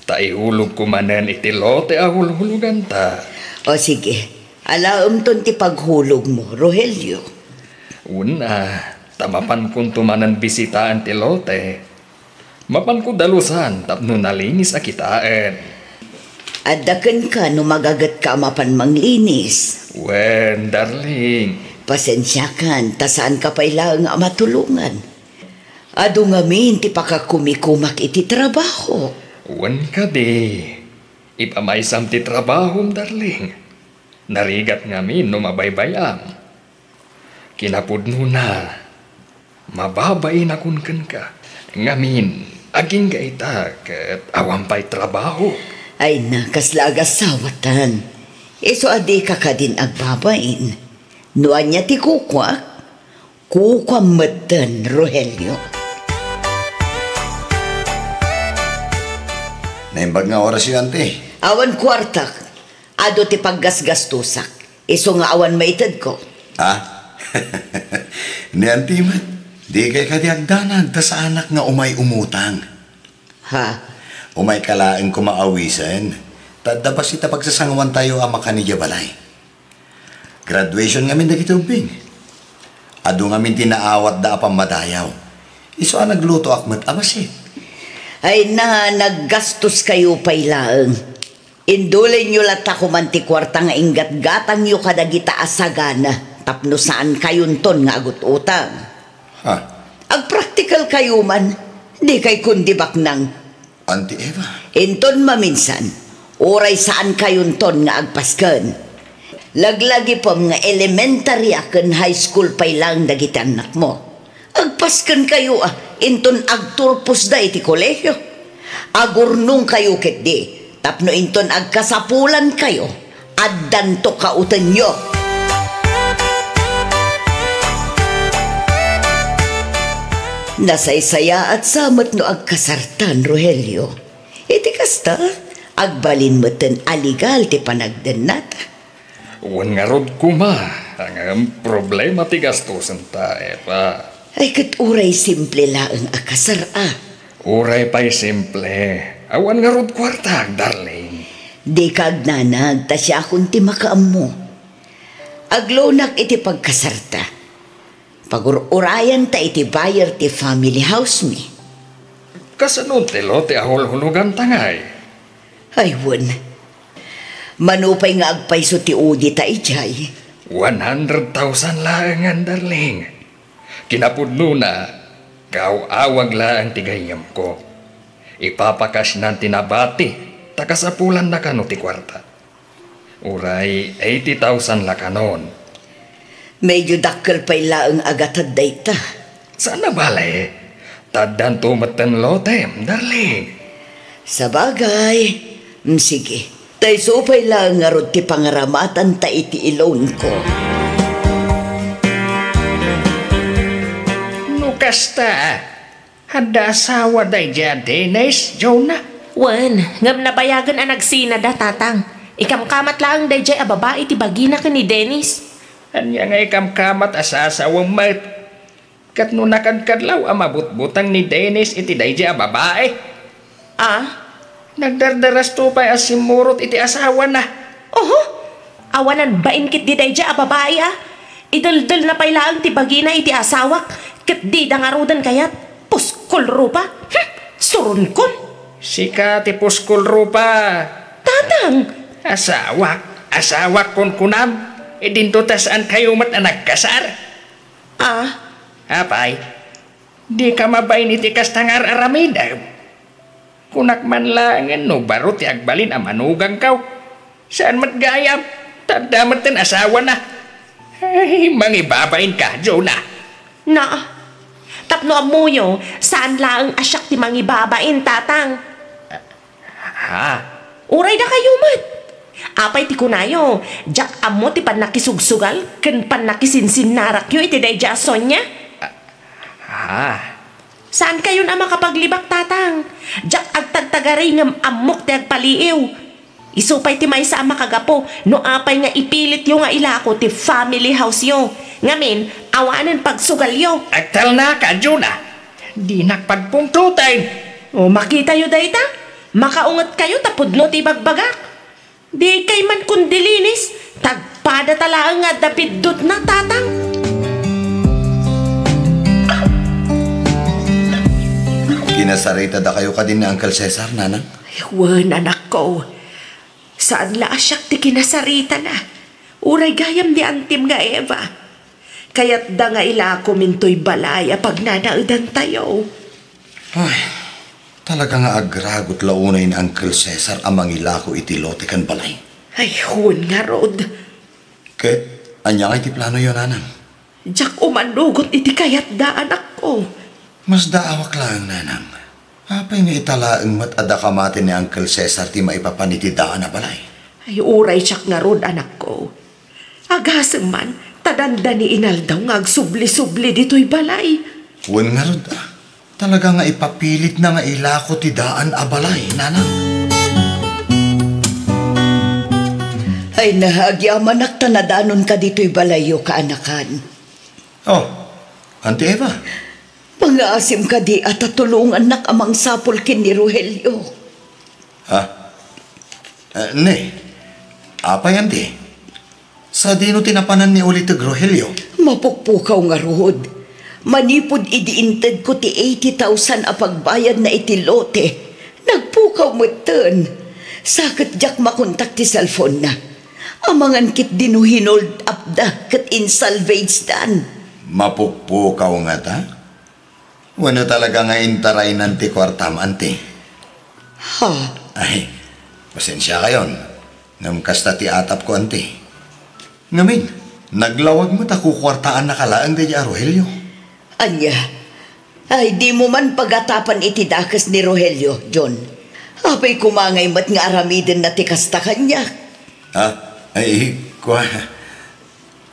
taihulog ko manan iti lote ahulhulugan ta. O sige, alaam ton ti paghulog mo, Rogelio. Una, tamapan kong tumanan bisitaan ti lote. Mapan ko dalusan tapno nalinis a kitaan. Adakan ka no magagat ka mapan manglinis. Wen, darling. Pasensya kan, tasaan ka pa ilang matulungan. Ado ngamin ti pakakumikumak iti trabaho. Wen ka di. Ipamaysam ti trabahom, darling. Narigat ngamin no mabaybayam. Kinapudno na. Mababain akon ka. Ngamin, aging gaita kat awampay trabaho. Ay nakaslagas sawatan. Iso adi ka ka din agbabain. Nuan niya ti kukwak, kukwamatan, Rogelio. Naimbag nga oras yun, ante. Awan kwartak, ado ti paggasgastusak. Iso nga awan maitad ko. Ha? Ni ante man, di kay kadiagdanag ta sa anak nga umay umutang. Ha? Umay kalaeng kumaawisan, tadabas ita pagsasangawan tayo ama kanidya balay. Graduation ngamin dagiti ubing. Ado ngamin tinaawat da apang madayaw. Iso ang nagluto akmat amasit. Ay na, naggastos kayo pailaeng. Indulay nyo lata kumanti kwarta nga ingat-gatang nyo kadagita asagana. Tapno saan kayon ton nga agot utang. Ha? Ag-practical kayo man, di kay kundi baknang. Auntie Eva. Inton maminsan, oray saan kayon ton nga agpasken. Laglagi pa mga elementary akan high school pa ilang dagiti anak mo. Agpaskan kayo inton agturpos da iti kolehyo. Agurnong kayo ket di, tapno inton agkasapulan kayo, addanto kautan nyo. Nasaysaya at samat no agkasartan, Rogelio. Iti kasta, agbalin mo ten aligal ti panagdan nata. Wan nga rod kuma, ang problema ti gastusan ta, Eva. Ay kat uray simple laang akasar Uray pa'y simple, awan nga rod kwartag, darling. Di kagnanag, ta siya akong ti makaam mo. Aglonak iti pagkasarta. Pagururayan ta iti bayar ti family house mi. Kasanod ti lote ahol-hulugan tangay. Ay wan, Manupay nga agpayso ti udi ta ijay. 100,000 laangan, darling. Kinapudno na, kaawag laang tigayam ko. Ipapakas ng tinabati, takasapulan na kano ti kwarta. Uray, 80,000 la kanon. Medyo dakkel pa'y laang agatad dayta. Sana bale, tadan tumatan lotem, darling. Sa bagay, sige, tay supay laang nga rod ti pangaramatan ta iti ilon ko. Nukasta, hada asawa day dyan, Dennis, Jonah. Wan, ngam nabayagan ang nagsina da, tatang. Ikamkamat lang day jay babae ti bagina ka ni Dennis. Anya nga ikamkamat asasawang mat. Kat no nakadkadlaw amabutbutang ni Dennis iti day dyan babae. Nagdardaras to pa'y asimurot iti asawa na. Oho, awanan ba inkit di day dyan babae Idaldal na pa'y lang ti bagina iti asawak. Kat di dangarudan kayat puskol rupa. Surun kon. Sika ti puskol rupa. Tatang. Asawak kon kunam. Idinto tasaan kayo mat na nagkasar. Apay, di ka mabain iti kastangar aramida. Kunak man langan no baro ti agbalin amanugang kaw. Saan mat gayam? Tadamat tin asawa na. Ay, mangibabain ka, Jonah. Tapno amuyo, saan laang asyak ti mangibabain, tatang? Uray da kayo mat. Apay ti kunayo, jak amo ti panakisugsugal, ken panakisinsin narakyo iti day jason niya? Saan kayo na makapaglibak, tatang? Jak agtagtagaray ngam amok ti agpaliiw. Isupay ti may sa makagapo, no apay nga ipilit yo nga ilako ti family house yo. Ngamin, awanan pagsugal yo. Agtal na ka, Jonah. Di nakpagpungtutan. O makita yo dayta? Makaungat kayo tapudno ti bagbagak. Di kay man kundilinis, tagpada talaang nga dapidot na, tatang. Kinasarita da kayo ka din ni Uncle Cesar, nanang? Wan, anak ko. Saan la asyak ti kinasarita na? Uray gayam di antim nga Eva. Kaya't da nga ilako minto'y balaya pag nanaudan tayo. Ay, talaga nga agragot launay ni Uncle Cesar amang ilako iti lote kan balay. Ay, hun nga, Rod. Ket, anya nga iti plano yun, nanang? Diyak umanugot iti kayat da, anak ko. Mas daawak lang, nanang. Apay nga italaang mat adakamatin ni Uncle Cesar ti maipapanitidaan na balay. Ay, uray siyak nga, Rod, anak ko. Agasang man, tadanda ni Inaldaw nga agsubli-subli dito'y balay. Huwag nga, Rod, talaga nga ipapilit na nga ilako ti daan a balay, nanang. Ay nahagyaman naktanadanon ka dito'y balayo kaanakan. Oh, Auntie Eva. Pangaasim ka di at atulungan nak amang sapol kin ni Rogelio. Ne, apay Auntie? Sa dino tinapanan ni ulit Rogelio? Mapukpukaw nga Rod. Manipod idiinted ko ti 80,000 a pagbayad na itilote. Nagpukaw mo ten. Sakit jak makontak ti cellphone na. Amangan kit dino hinold up da kat insalvage dan. Mapukpukaw nga ta? Wano talaga nga intaray nanti kwartam, Auntie? Ay, pasensya kayon. Ngam kasta ti atap ko, Auntie. Ngamin, naglawag mo ta kukwartaan na kalaang di Rogelio. Anya, ay di mo man pagatapan iti dakas ni Rogelio, John. Apay kumangay mat nga aramidin na ti kasta kanya. Ay,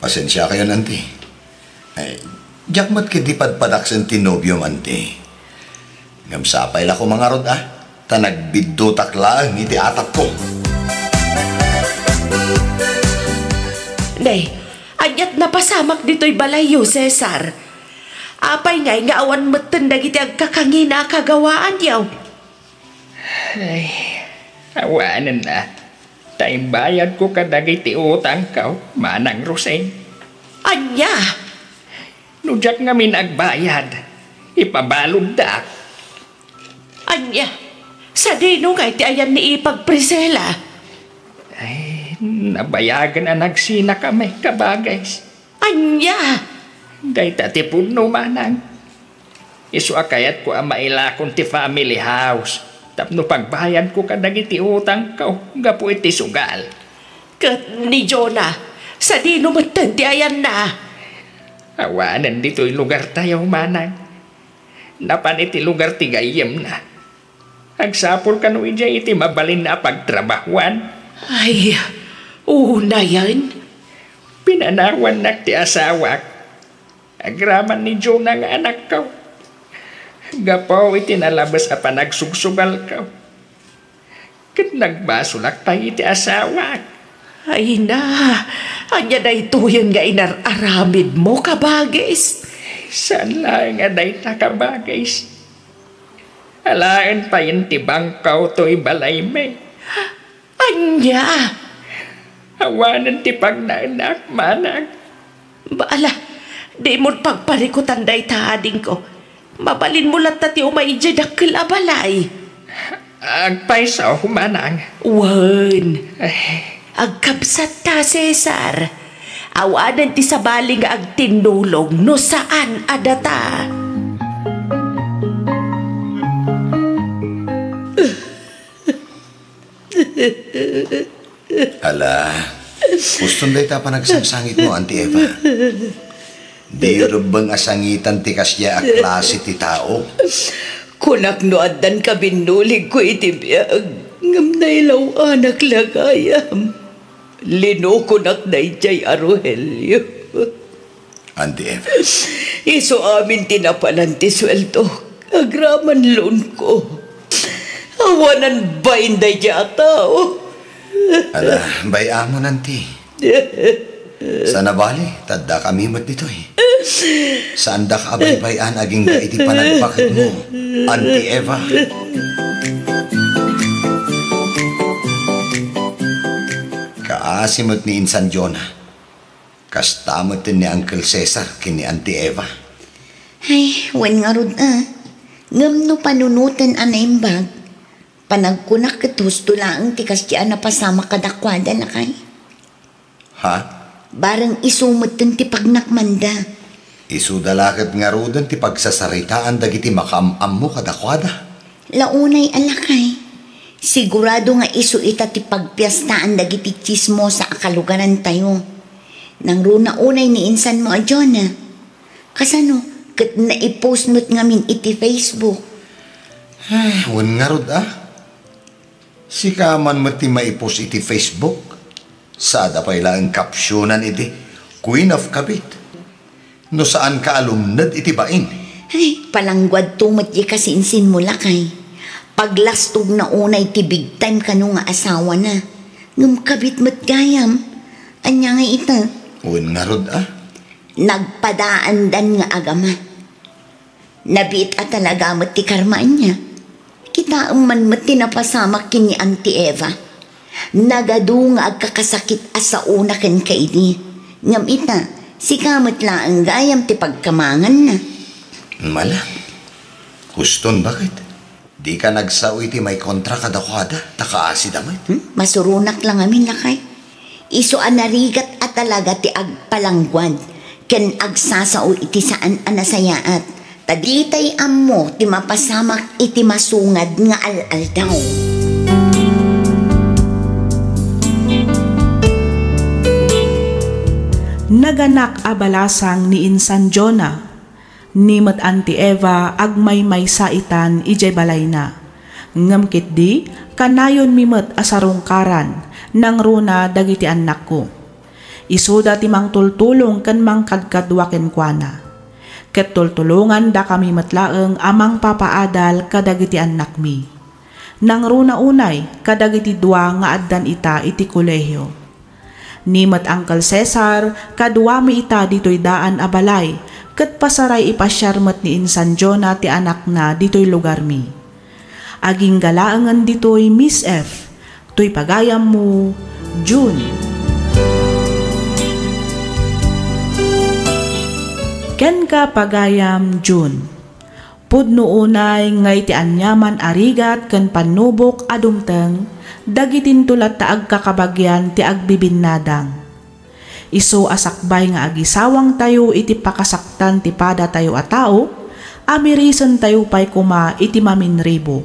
pasensya kayo, Auntie. Ay, jak mat kadipadpadaksan tinobyo, Auntie. Ngamsapay la ko mga rod, ta nagbiddutak lang iti atap ko. Nay, anyat napasamak dito'y balayo, Cesar. Apay ngay nga awan matendag iti agkakangina kagawaan yaw. Ay, awanan na. Taim bayad ko kadagay ti utang kaw, manang Roseng. Anya? Nujak nga min agbayad, ipabalog da. Anya? Sa dino nga iti ayan ni ipagprisela. Ay, Nabayagan na nagsina kami kabagays. Anya! Day tati puno manang. Isu akayat ko ang mailakon ti family house. Tapno pagbayan ko kadag iti utang ko. Gapu iti sugal. Kat ni Jonah, sa dino matan ti ayan na. Awanan dito'y lugar tayo manang. Napan iti lugar ti gayem na. Agsapol ka no ijay iti mabalin na pagtrabahuan. Ay, una yan. Pinanawan na ti asawak. Agraman ni Jonah nga anak ko. Gapaw iti nalabas a panagsugsugal ko. Kat nagbasulak pa iti asawak. Ay na, anya na ito yun nga inararamid mo kabagis. Saan lang nga day nakabagis? Alaan pa yun ti bangkaw to'y balay me. Anya? Awanan ti pagnaanak manang. Baala, di mo't pagparikutan day taading ko. Mabalin mo lang tati umaidya dakil abalay. Agpaisaw manang. Wan. Agkapsat ta, Cesar. Awanan ti sabaling agtinulong no saan adata. Ala, gustong day ta pa nagsangsangit mo, Auntie Eva. Di rubang asangitan ti kasya a klase ti tao. Kunak no adan ka binulig ko iti biyag. Ngam na ilaw anak lagayam. Lino kunak na ijay Arohelio. Auntie Eva. Iso amin tinapalan ti sweldo. Agraman loan ko. Awanan ba inday jata o? Ala, bayamon, Auntie. Sa nabali, tadda kami mat dito'y. Saan da ka abay-bayan aging ga iti panagpakit mo, Auntie Eva? Kaasimot ni Insan Jonah. Kastamot din ni Uncle Cesar kini Auntie Eva. Ay, wan nga rod Ngam no panunutan anaimbag. Panagkunak kat husto lang ti kasyan na pasama kadakwada na kay. Ha? Barang isumutan ti pagnakmanda. Isudalakat nga rodan ti pagsasaritaan dagiti makaamam mo kadakwada. Launay alakay. Sigurado nga isu ita ti pagpiastaan dagiti chismo sa akalugaran tayo. Nang runa unay ni insan mo a Jonah. Kasano, kat naipost mo't ngamin iti Facebook. Ay, wan nga rod Si kaman mo ti maipos iti Facebook. Sada pa ilang kapsyonan iti Queen of Kabit. No saan ka alumnad iti bain? Ay, palangguad tumat di kasinsin mo lakay. Paglastog na unay ti big time ka nga asawa na. Ngum kabit mo't gayam. Anya nga ita. Uwan nga rod Nagpadaan dan nga agama. Nabit at talaga mo't ti karmaan niya. Kita ang man mo't tinapasamak kini Auntie Eva. Nagadu nga agkakasakit asa una ken kaini. Ngam ita, si kamot laang gayam ti pagkamangan na. Mala. Huston bakit? Di ka nagsawi ti may kontra kadakwada, takaasi damit. Masurunak lang amin lakay. Iso anarigat at talaga ti agpalangguan. Ken agsasao iti saan anasayaat. Taditay ammo ti mapasamak iti masungad nga al-al daw. Naganak abalasang ni Insan Jonah. Nimot Auntie Eva agmay saitan ijay balay na. Ngamkit di, kanayon mimot asarungkaran, nang runa dagiti anak ko. Isuda ti mang tultulong kan mang kadkadwaken kuana. Ket tultulungan da kami matlaeng amang papaadal kadagiti anak mi. Nang runa unay kadagiti dua nga addan ita iti kolehiyo. Nimot Uncle Cesar kadwa mi ita ditoy daan abalay ket pasaray ipasyarmet ni Insan Jonah ti anak na ditoy lugar mi. Aging galaangan ditoy Miss F. Tuy pagayam mo, June. Ken ka pagayam June. Pudno unay ngay ti anyaman arigat ken panubok adumteng dagitin tulat ta agkakabagyan ti agbibinnadang. Iso asakbay nga agisawang tayo iti pakasaktan ti pada tayo a tao, amirisen tayo pa'y kuma iti maminribo.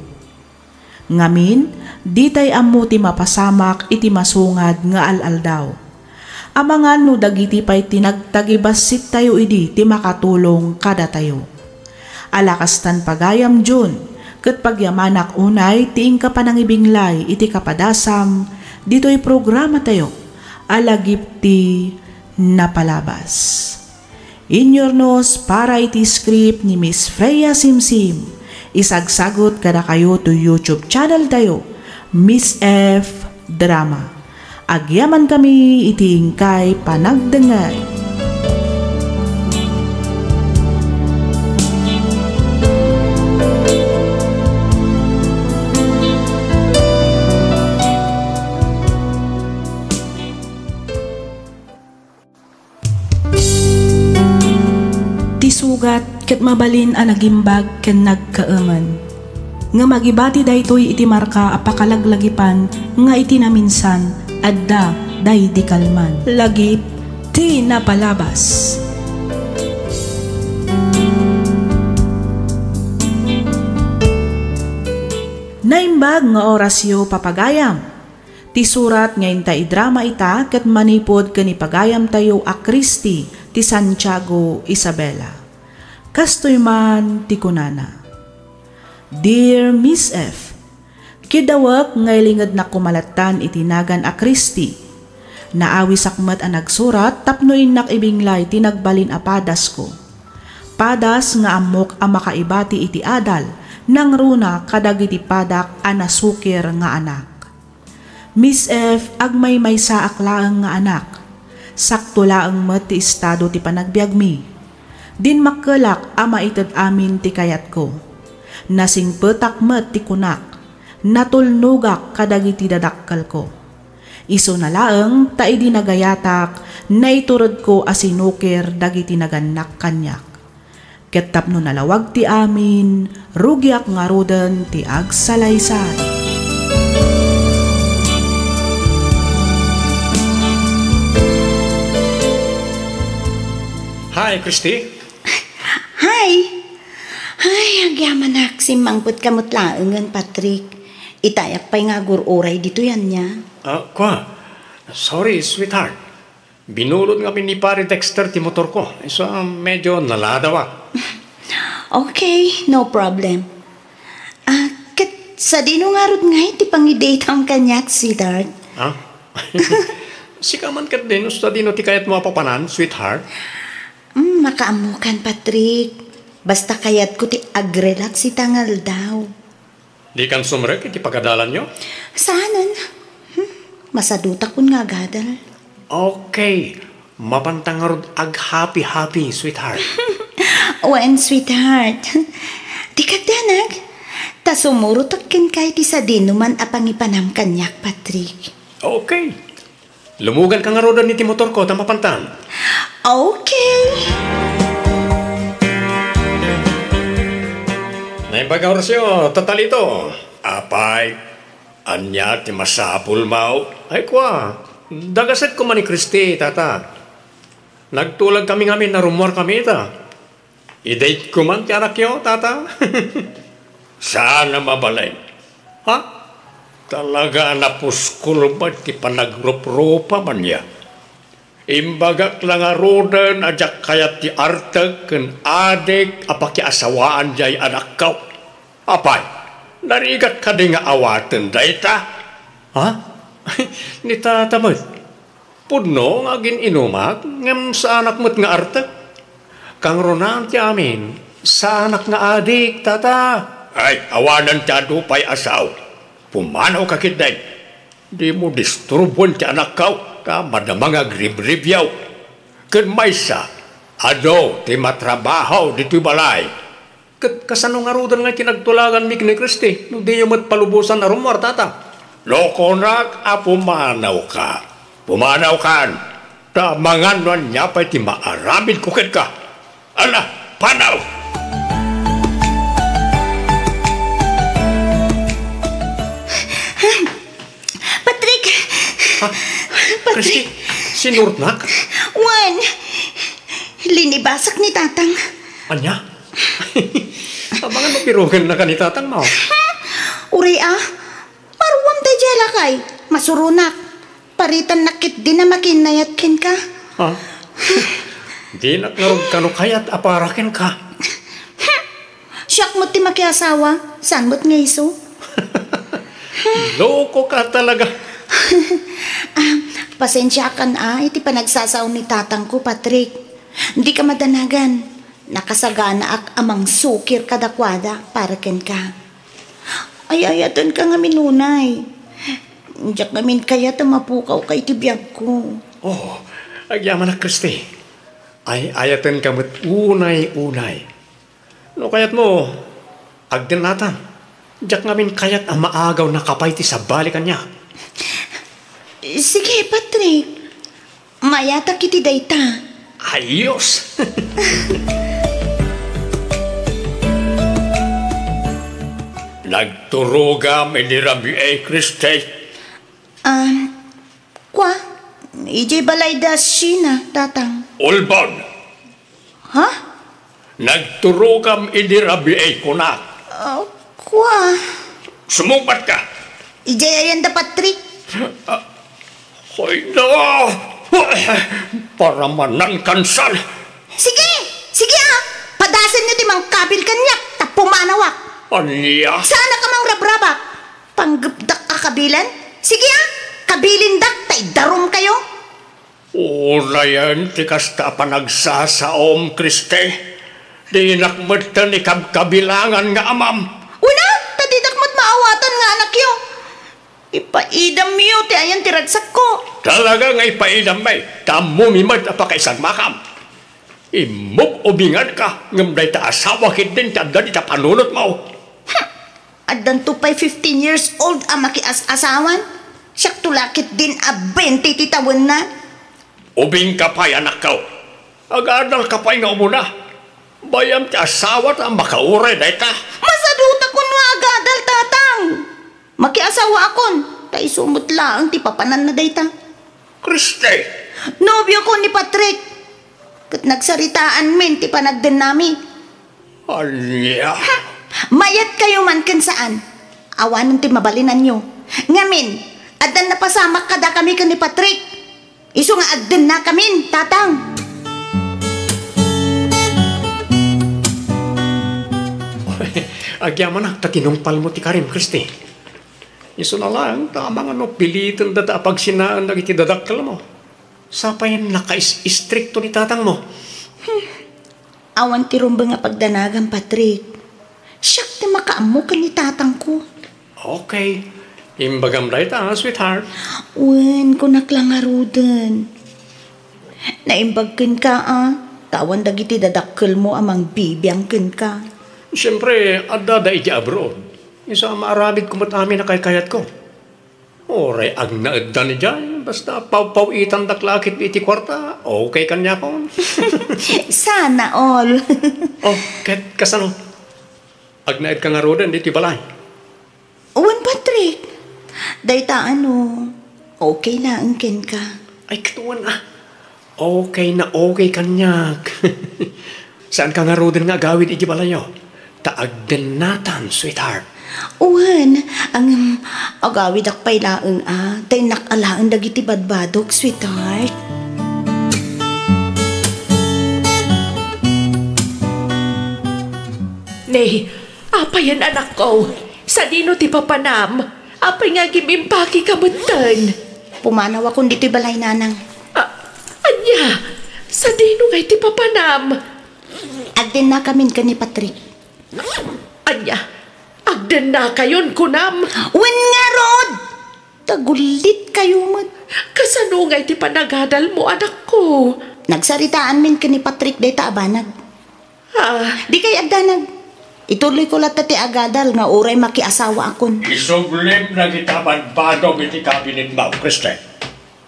Ngamin, di tay ammo ti mapasamak iti masungad nga alaldaw. Amangan no dagiti pa'y tinagtagibasit tayo idi ti makatulong kada tayo. Alakastan pagayam Jun, ket pagyamanak unay tiing kapanangibinglay iti kapadasam, dito'y programa tayo, alagip ti napalabas. Inyornos para iti script ni Miss Freya Simsim, isagsagot kada kayo to YouTube channel tayo, Miss F Drama. Agyaman kami iti ingkay panagdengay. Tisugat ket mabalin a nagimbag ken nagkaaman. Nga magibati daytoy iti marka a pakalaglagipan nga iti naminsan adda day di kalman. Lagip ti napalabas. Naimbag nga orasyo papagayam. Ti surat ngayon ta idrama ita ket manipod ken ipagayam tayo a Kristi ti Santiago Isabela. Kastoy man ti kunana. Dear Miss F, kidawak ngay lingad na kumalatan itinagan a Kristi. Naawi sakmat a nagsurat tapno inak ibinglay tinagbalin a padas ko. Padas nga amok a makaibati iti adal nang runa kadagiti padak a nasukir nga anak. Miss F, agmay may saak laang nga anak. Sakto laang met ti estado ti panagbiag mi. Din makkelak ama ited amin ti kayat ko. Nasing petak met ti kunak. Natulnugak kadagiti dadakkel ko. Iso na laeng ta idi nagayatak na iturod ko asinukir dagiti naganak kanyak. Ket tapno nalawag ti amin, rugyak nga roden ti agsalaysay. Hi, Christy. Hi! Ay, agyaman si mangput kamot laengan, Patrick. Itayak pa'y nga gururay dito yan niya. Sorry, sweetheart. Binulot nga ni pare Dexter ti motor ko. So, medyo naladawa. Okay, no problem. Kat sa dino nga rod nga iti pang-date ang kanyak, sweetheart. Sikaman kat din, sa dino ti kayat mo papanan, sweetheart. Makaamukan, Patrick. Basta kayat ko ti agrelak si tangal daw. Di kan sumrek iti pagadalan nyo? Saanan? Masaduta kun nga gadal. Okay. Mapantangarod ag happy, sweetheart. Wen, sweetheart. Di kagdanag. Ta sumurot ken kay ti sa dinuman apangipanam kanyak, Patrick. Okay. Lumugan ka nga rodan ni ti motor ko, tamapantan. Okay. Naimbag orasyo, tatalito. Apay, anya ti masapul mau. Ay kwa, dagaset ko man ni Christy, tata. Nagtulag kami ngamin na rumor kami, ta. I-date ko man ti anak yo, tata. Sana mabalay. Ha? Talaga napuskul ba ti panagrup-rupa man niya? Imbagak lang nga rodan ajak kayat ti artag ken adek apaki asawaan jay anak kau. Apay, narigat ka di nga awaten dayta? Ha? Ni tatamat. Pudno nga gininumak ngem sa anak mo't nga artag. Kang ronan ti amin, sa anak nga adik, tata. Ay, awanan ti adupay asaw. Pumanaw ka kiday. Di mo disturbon ti anak kau. Madamang agrib-ribyaw. Ken maysa, ado, ti matrabaho dito'y balay. Ket kasano nga rodan nga kinagtulagan mi ni Christy, no di yung palubusan na rumor, tata. Loko nak, pumanaw ka. Pumanaw kan. Tamangan nun niya pa'y ti maaramid kukit ka. Ala, panaw! Christy, sinurnak? Wan, linibasak ni tatang. Anya? Abangan mo pirugan na ka ni tatang mo. Uri maruwam tayo jala kay. Masurunak. Paritan nakit din na makinayat kin ka. Ha? Di naklarog ka no kayat aparakin ka. Siyak mo't ti makiasawa. Saan mo't nga iso? Loko ka talaga. Pasensya kan iti panagsasaw ni tatang ko, Patrick. Hindi ka madanagan. Nakasagana ak amang sukir kadakwada para ken ka. Ayayatan ka nga minunay. Diyak ngamin kaya tamapukaw kay tibiyag ko. Oh, agyaman na Christy. Ay ayatan ka mo't unay-unay. No kayat mo, agdin natan. Diyak ngamin kayat ang maagaw na kapay ti sa balikan niya. Sige, Patrick. Mayata kiti dayta. Ayos! Nagturugam ni Rabi Christy. Kwa? Ijay balay da sina, tatang. Ulbon, Ha? nagturugam ini Rabi kunak. Kwa? Sumumpat ka. Ijay ayan da, Patrick. Hoy na! Para manan kansal. Sige! Sige Padasan nyo timang kabil kanyak, tapumanawak. Anya? Sana ka mang rabrabak. Panggabdak ka kabilan? Sige kabilindak, tay darum kayo. Ulayan, ti kasta pa nagsasaom, Kriste. Di nakmata ni kabilangan nga amam. Una, tadidakmat maawatan nga anak yo. Ipaidam yo, ti ayan tiragsak ko. Talaga nga ipaidam may, tamumimad pa kaisang makam. Imog ubingan ka, ngamday ta asawa din ta dali ta panunot mo. Addan to pa'y 15 years old ang makias-asawan. Siyak tulakit din a 20 titawan na. Ubing ka pa'y anak ko. Agadal ka pa'y nga umuna. Bayam ti asawa ta makauray na ita. Masaduta ko nga agadal, tatang. Makiasawa akon. Tay sumut lang ti papanan na dayta. Kriste. Nobyo ko ni Patrick. Kat nagsaritaan min ti panagden nami. Anya? Mayat kayo man kan saan. Awanan ti mabalinan nyo. Ngamin, adan na pasamak kada kami kan ni Patrick. Iso nga agden na kamin, tatang. Agyaman na, tatinungpal mo ti Karim, Christy. Iso na lang, tama nga no, pilitan dada pag sinaan na itidadakal mo. Sapayan naka-istrikto ni tatang mo. Awan ti rumba nga pagdanagan, Patrick. Siyak ti makaamo ka ni tatang ko. Okay. Imbagam dahi ta, sweetheart. Wen, kunak lang arudan. Naimbagkin ka, Tawan dagiti dadakkel mo amang bibiyangkin ka. Siyempre, adda da iti abroad. Isa maarabid kumot amin na kayat ko. Oray, ag naadda ni dyan. Basta paw-pawitan daklakit iti kwarta. Okay kanya ko. Sana all. Oh, kahit kasano. Ag naad ka nga rodan, iti balay. Uwan, Patrick. Dayta okay na ang ken ka. Ay, katuan Okay na okay kanyak. Saan ka nga rodan nga gawid iti balayo? Taag din natan, sweetheart. Uwan, ang agawid akpay laeng tay nakalaan dagiti badbadok, sweetheart. Nay, apayan anak ko. Sa dino ti papanam, apay nga gimimpaki kabutan. Pumanaw akong dito'y balay nanang. Anya, sa dino nga ti papanam. Agden na kamin ka ni Patrick. Anya, agden na kayon kunam. Wen nga rod! Tagulit kayo mat. Kasano nga ti panagadal mo anak ko? Nagsaritaan min ka ni Patrick dayta abanag. Di kay agdanag. Ituloy ko lahat ti agadal nga oray makiasawa akon. Isublim na kita badbadong iti kabinet mo, Kriste.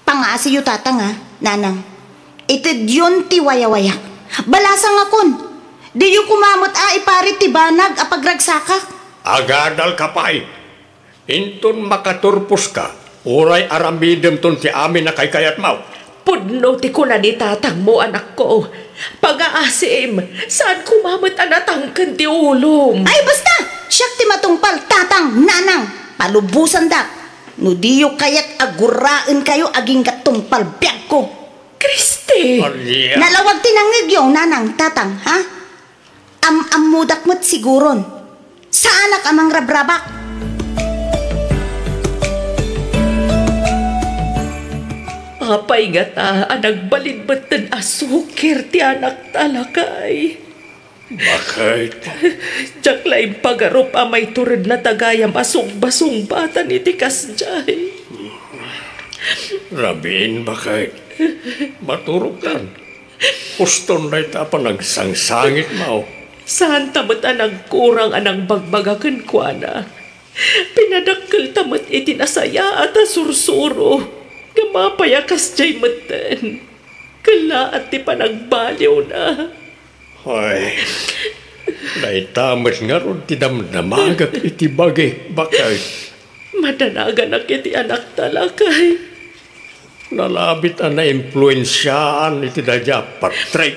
Pangasi yu tatang nanang. Itid yun ti wayawayak. Balasang akon. Di yu kumamot iparit ti banag apagragsakak. Agadal ka pa'y. Intun makaturpos ka. Uray aramidem ton ti amin na kay kayat mau. Pudno ti ko na ni tatang mo, anak ko. Pag-aasim, saan kumamat anatangkan ti ulom? Ay, basta! Siyak ti matungpal, tatang, nanang, palubusan da. No diyo kayat aguraan kayo aging katungpal biag ko. Kristi! Nalawag tinangig yung nanang, tatang, ha? Amudak mo't siguron. Saan anak amang rabrabak? Apay nga ta, nagbalidbatan asukir ti anak talakay. Bakit? Diyak laing pagarup amay turid na tagayam asong-basong batan iti kasjay. Rabin, bakit? Maturog tan. Puston na ita pa nagsangsangit mo. Saan tamat anang kurang anang bagbagakan kwa na? Pinadakkel tamat iti nasaya at asursuro. Gamapayakas jay matan. Kala at ti panagbaliw na. Ay, naitamat nga ron ti damdamagat iti bagay. Bakit? Madanagan ak iti anak talakay. Nalabit na na-influensyaan iti dadya Patrick.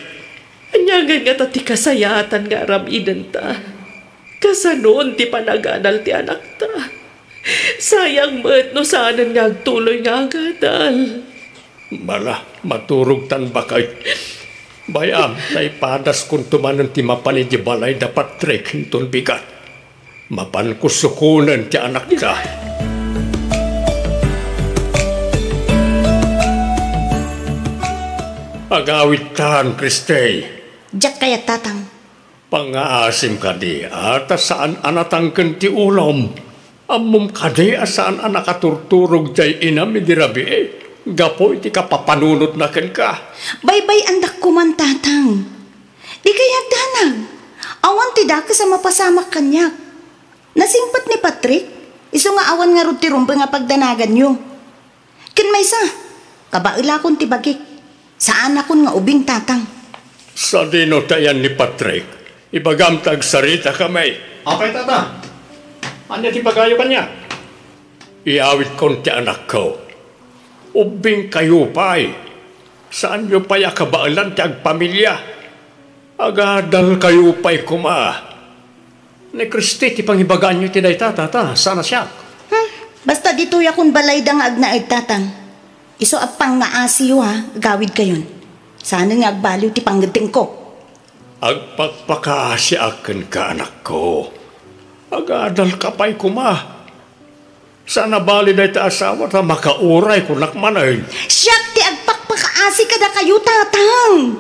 Anyagan nga ti kasayatan nga aramidan ta. Kasanoon ti panaganal ti anak ta. Sayang mo't no saanan nga agtuloy nga agadal. Bala, maturog tan bakay. Bayam, tay padas kung tumanan ti mapan iti balay da Patrick hinton bigat. Mapan kusukunan ti anak ka. Agawit tan, Kristey. Diyak kaya tatang. Pangaasim ka di, at saan anatangkan ti ulom. Amom ka di, saan anakaturturog jay inam iti rabi eh. Gapo iti kapapanunot na ken ka. Baybay andak ko man tatang. Di kaya danag. Awan ti daka sa mapasamak kanyak. Nasingpat ni Patrick. Iso nga awan nga ruti rumba nga pagdanagan nyo. Ken may sa. Kabaila kon ti bagik. Saan akon nga ubing tatang. Sa dino tayan ni Patrick. Ibagam tag sarita kamay. Apay tata. Ano ti pagayo kanya? Iawit kon ti anak ko. Ubing kayo pa'y. Saan nyo pa'y akabaalan ti agpamilya? Agadal kayo pa'y kuma. Ni Kristi ti pangibagaan nyo ti day tata. Sana siya. Basta dito yakon balay dang agnaid tatang. Iso apang nga asiyo ha. Gawid kayon. Sana nga agbaliw ti panggating ko. Agpagpakaasyakan ka anak ko. Agadal ka pa'y kuma. Sana bali na ita asawa ta makauray kung nakmanay. Siyak ti agpakpakaasi ka da kayo tatang.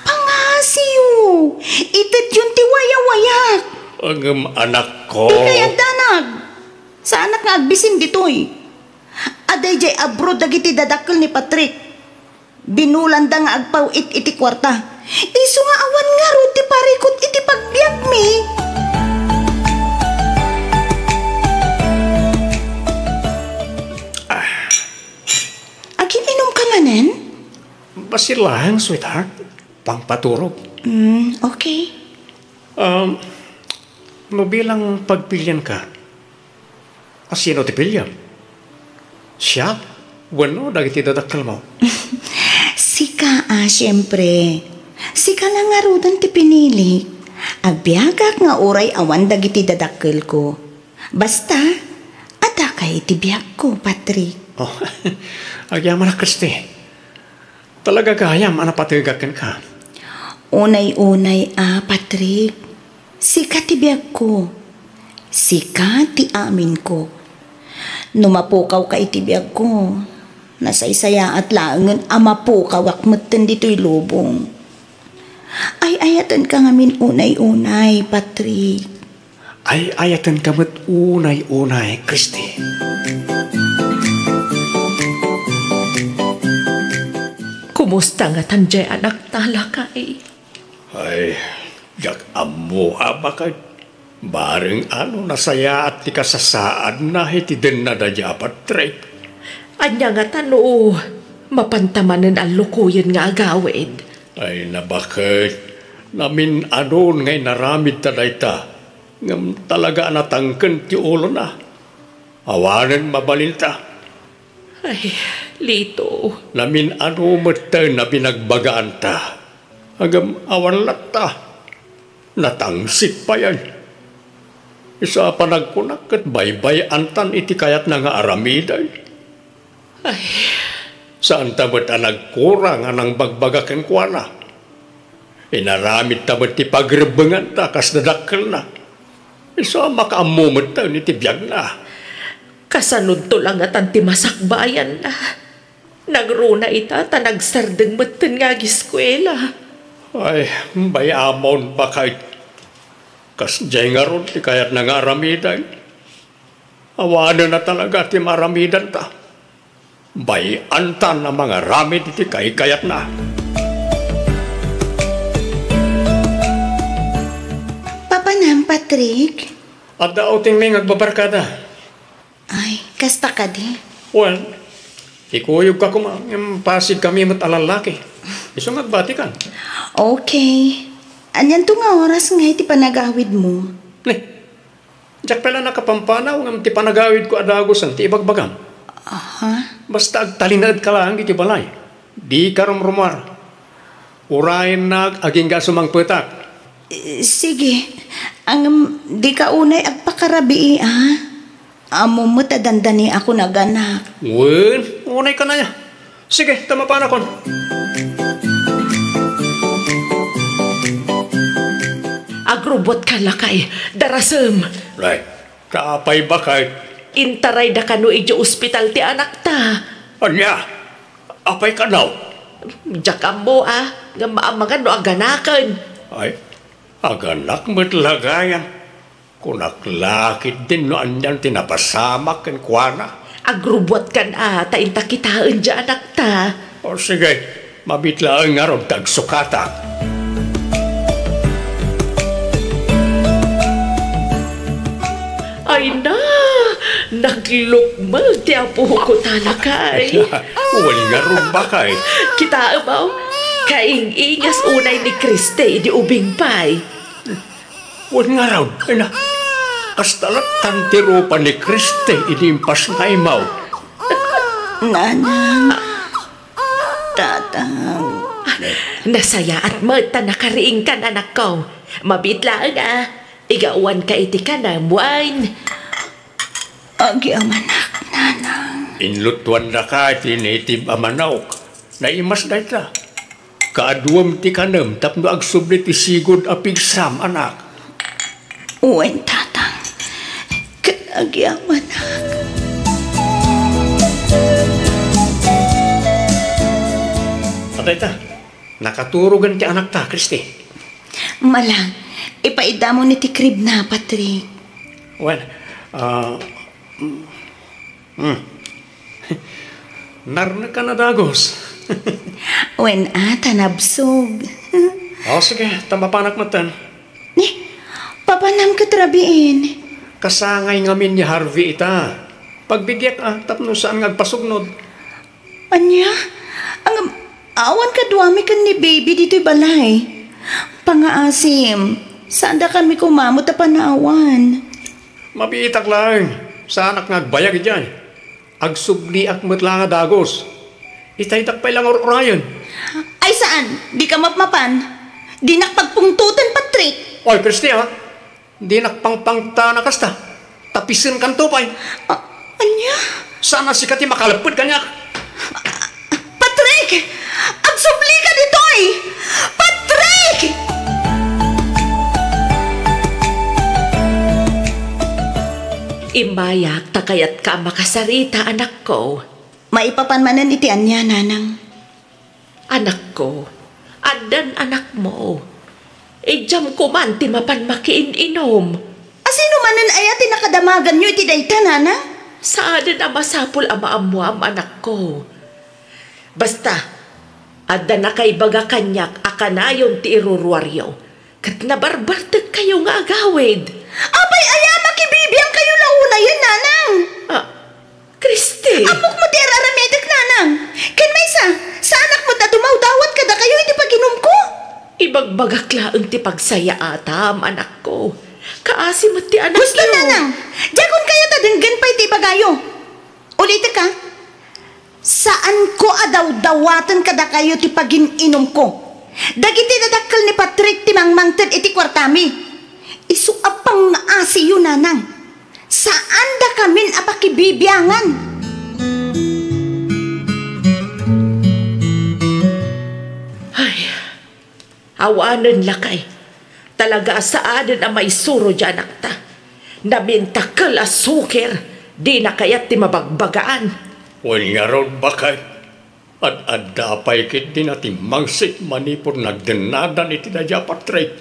Pangasiyo. Itit yun ti wayawayak. Ang anak ko. Di kaya danag. Sa anak nga agbisin ditoy. Aday jay abroad dagiti dadakkel ni Patrick. Binulan da nga agpawit iti kwarta. Iso nga awan nga ro ti parikot iti pagbiag mi. Agininom ka manen? Basilang, sweetheart. Pangpaturog. Okay. Mabilang pagpilian ka. Sino ti pilyan? Siya? Wano, dagiti dadakkel mo. Sika siyempre. Sika lang nga rudan ti pinili. Agbiagak nga oray awan dagiti dadakkel ko. Basta, ada kay ti biag ko, Patrick. Oh, agyaman na Kristi. Talaga kayam, anapatigakan ka. Unay-unay Patrick. Sika ti biag ko. Sika ti amin ko. Numapukaw ka iti biag ko. Nasaysaya at laangan amapukaw akmatan dito'y lubong. Ay ayatan ka ngamin unay-unay, Patrick. Ay ayatan ka mat unay-unay, Kristi. Kumusta nga tanjay anak talakay? Ay, jak amo bakit? Baring nasaya at ti kasasaad na hitiden na dadya Patrick. Anya nga tano, mapantamanan ang lukuyan nga agawid. Ay nabakit? Namin ngay naramid taday ngam talaga natangken ti ulo na. Awanan mabalinta. Ay, Lito. Namin ano mata na binagbagaan ta. Agam awan lata. Natangsit pa yan. Isa pa nagkunak at baybay antan iti kayat na nga aramiday. Ay, saan tabat nagkurang anang bagbagakan kwa na? Inaramid tabat ti pagrebengan ta kas dadakkel na. Isa makaamumot ta ni tibiyag na. kasanod to lang at ti masakbayan na. Nagruna ita ta nagsardeng meten nga giskwela. Ay, bayamon ba kahit kas jay nga ron ti kayat na nga aramiday. Awanan na talaga ti maramidan ta. Bayantan na mga ramid iti kayat na. Papa nam, Patrick? At daoting may ngagbabarkada. Ay, kasta ka di. Well, ikuyog ka kuma. Yung pasid kami mat alalaki. Iso ngagbati kan. Okay. Anyan to nga oras nga iti panagawid mo. Diyak pala nakapampanaw ng ti panagawid ko adagos ang ti ibagbagam. Aha. Basta agtalinad ka lang iti balay. Di ka rumrumar. Urayin na aging gasumang petak. Sige. Ang di ka unay agpakarabi Amo mo tadandani ako naganak. Well, unay ka na niya. Sige, tama pa na kon. Agrobot ka lakay, darasem. Right. Kaapay ba kahit Intaray da kano iti ospital ti anak ta. anya? Apay ka now? Jakam mo nga maamangan no aganakan. Ay, aganak mo't lagayan. Kunaklakit din no anyan tinapasamak kan kuana. Agrobot kan ta intakitaan di anak ta. O sige, mabitlaan nga ron tagsukata. Ay na, naglukmal ti apo ko talakay. Wali nga ron ba kay? Kita abaw, kaing-ingas unay ni Kriste di ubing pay. Wali nga raw, ay na. Kastalat tantiro pa ni Kriste inimpas nga imaw. Nanang. Tatang. Nasaya at mata nakariing kan anak ko. Mabitlaan Igawan ka iti ka na, buwan. Agi amanak, nanang. Inlutuan na ka iti native amanawk. Naimas na ita. Kaaduam ti kanam tapno agsubli ti sigod apigsam anak. Uwen, tatang. Agi amanak. Patay ta. Nakaturugan ti anak ta, Kristi. Malang. Ipaida mo ni ti krib na, Patrick. Well, narna ka na dagos. Wen tanabsog. O sige, tamapanak matan. Papanam ka trabiin. Kasangay ngamin ni Harvey ita. Pagbigyak tapno saan ngagpasugnod. Anya? Ang awan ka duwami kan ni baby dito'y balay. Pangaasim. Saan da kami kumamot na panaawan? Mabiitak lang. Sa anak ngagbayag dyan. Agsubli ak lang dagos. Itaytak pa lang orayon. Ay saan? Di ka mapmapan? Di nakpagpungtutan, Patrick. Oy, Kristi di nakpangpangta na kasta. Tapisin kan tupay. Anya? Sana si Kati makalapod kanyak. Patrick! Agsubli ka dito'y! Patrick! Imayak takayat ka makasarita, anak ko. Maipapanmanan iti anya, nanang. Anak ko, adan anak mo. Ijam ko man ti mapan makiin-inom. Asino manan ayati nakadamagan nyo iti dayta, nanang? Saan na masapul ama-amuam, anak ko. Basta, adan na kay baga kanyak akanayon ti iruruaryo. Kat nabarbartag kayo nga agawid. Abay, ayama kibibiyang kayo launa yan, nanang. Kristi. Amok mo ti araramedek, nanang. Ken may sa anak mo na dumawdawat kada kayo iti pag-inom ko. Ibagbagak laang ti pagsaya atam, anak ko. Kaasi mo ti anak Gusto, nanang. Diyagon kayo tadenggan pa iti bagayo. Ulit ka. Saan ko adaw-dawatan kada kayo ti pagin-inom ko? Dagiti dadakkel ni Patrick ti mangmangted iti kwartami. Isu apang naasi yun, nanang. Saan da kamin apakibibiyangan? Ay, awanan lakay. Talaga saanan ang may suro dyan akta. Namintakal asukir, di na kaya't ti mabagbagaan. Well nga ron bakay. At dapay kit din ati mangsit manipur nagdenadan iti dadya Patrick.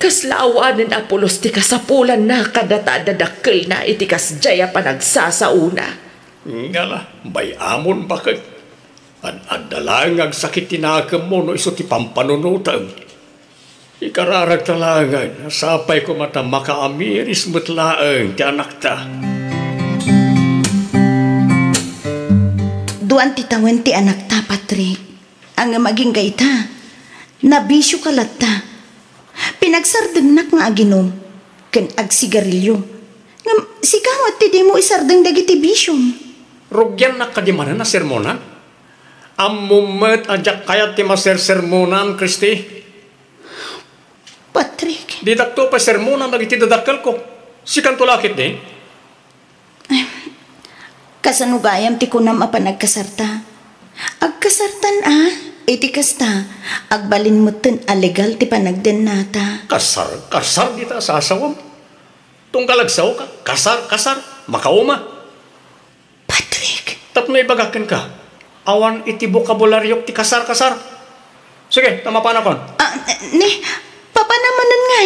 Kaslaawanan apulos ti kasapulan na kadata-dadakkel na iti kasjaya pa nagsasauna. Ngala, bay amon bakit? At dalangag sakit tinakam mo no iso ti pampanunutan. Ikararag talangan, sapay ko mata makaamiris mutlaang ti anak ta. Duan ti tawen ti anak ta, Patrick. Ang maging gaita, nabisyo kalat ta. Pinagsardengnak nga aginom, ken agsigarilyo. Ngam, sikawat ti di mo isardeng dagiti bisyom. Rugyan na kadimanan na sermonan? Amumet ajak kayat ti maser-sermonan, Kristi. Patrick. Di dakto pa sermonan dagiti dadakkel ko. Sikan tulakit din. Kasanugayam ti kunam apa nagkasarta. Agkasartan iti kasta. Agbalin mo ten alegal ti panagden nata. Kasar dita sa asawam. Tungkalagsaw ka, kasar, makauma. Patrick. Tapno ibagakin ka. Awan iti bokabularyok ti kasar. Sige, tamapanakon. Papanamanan nga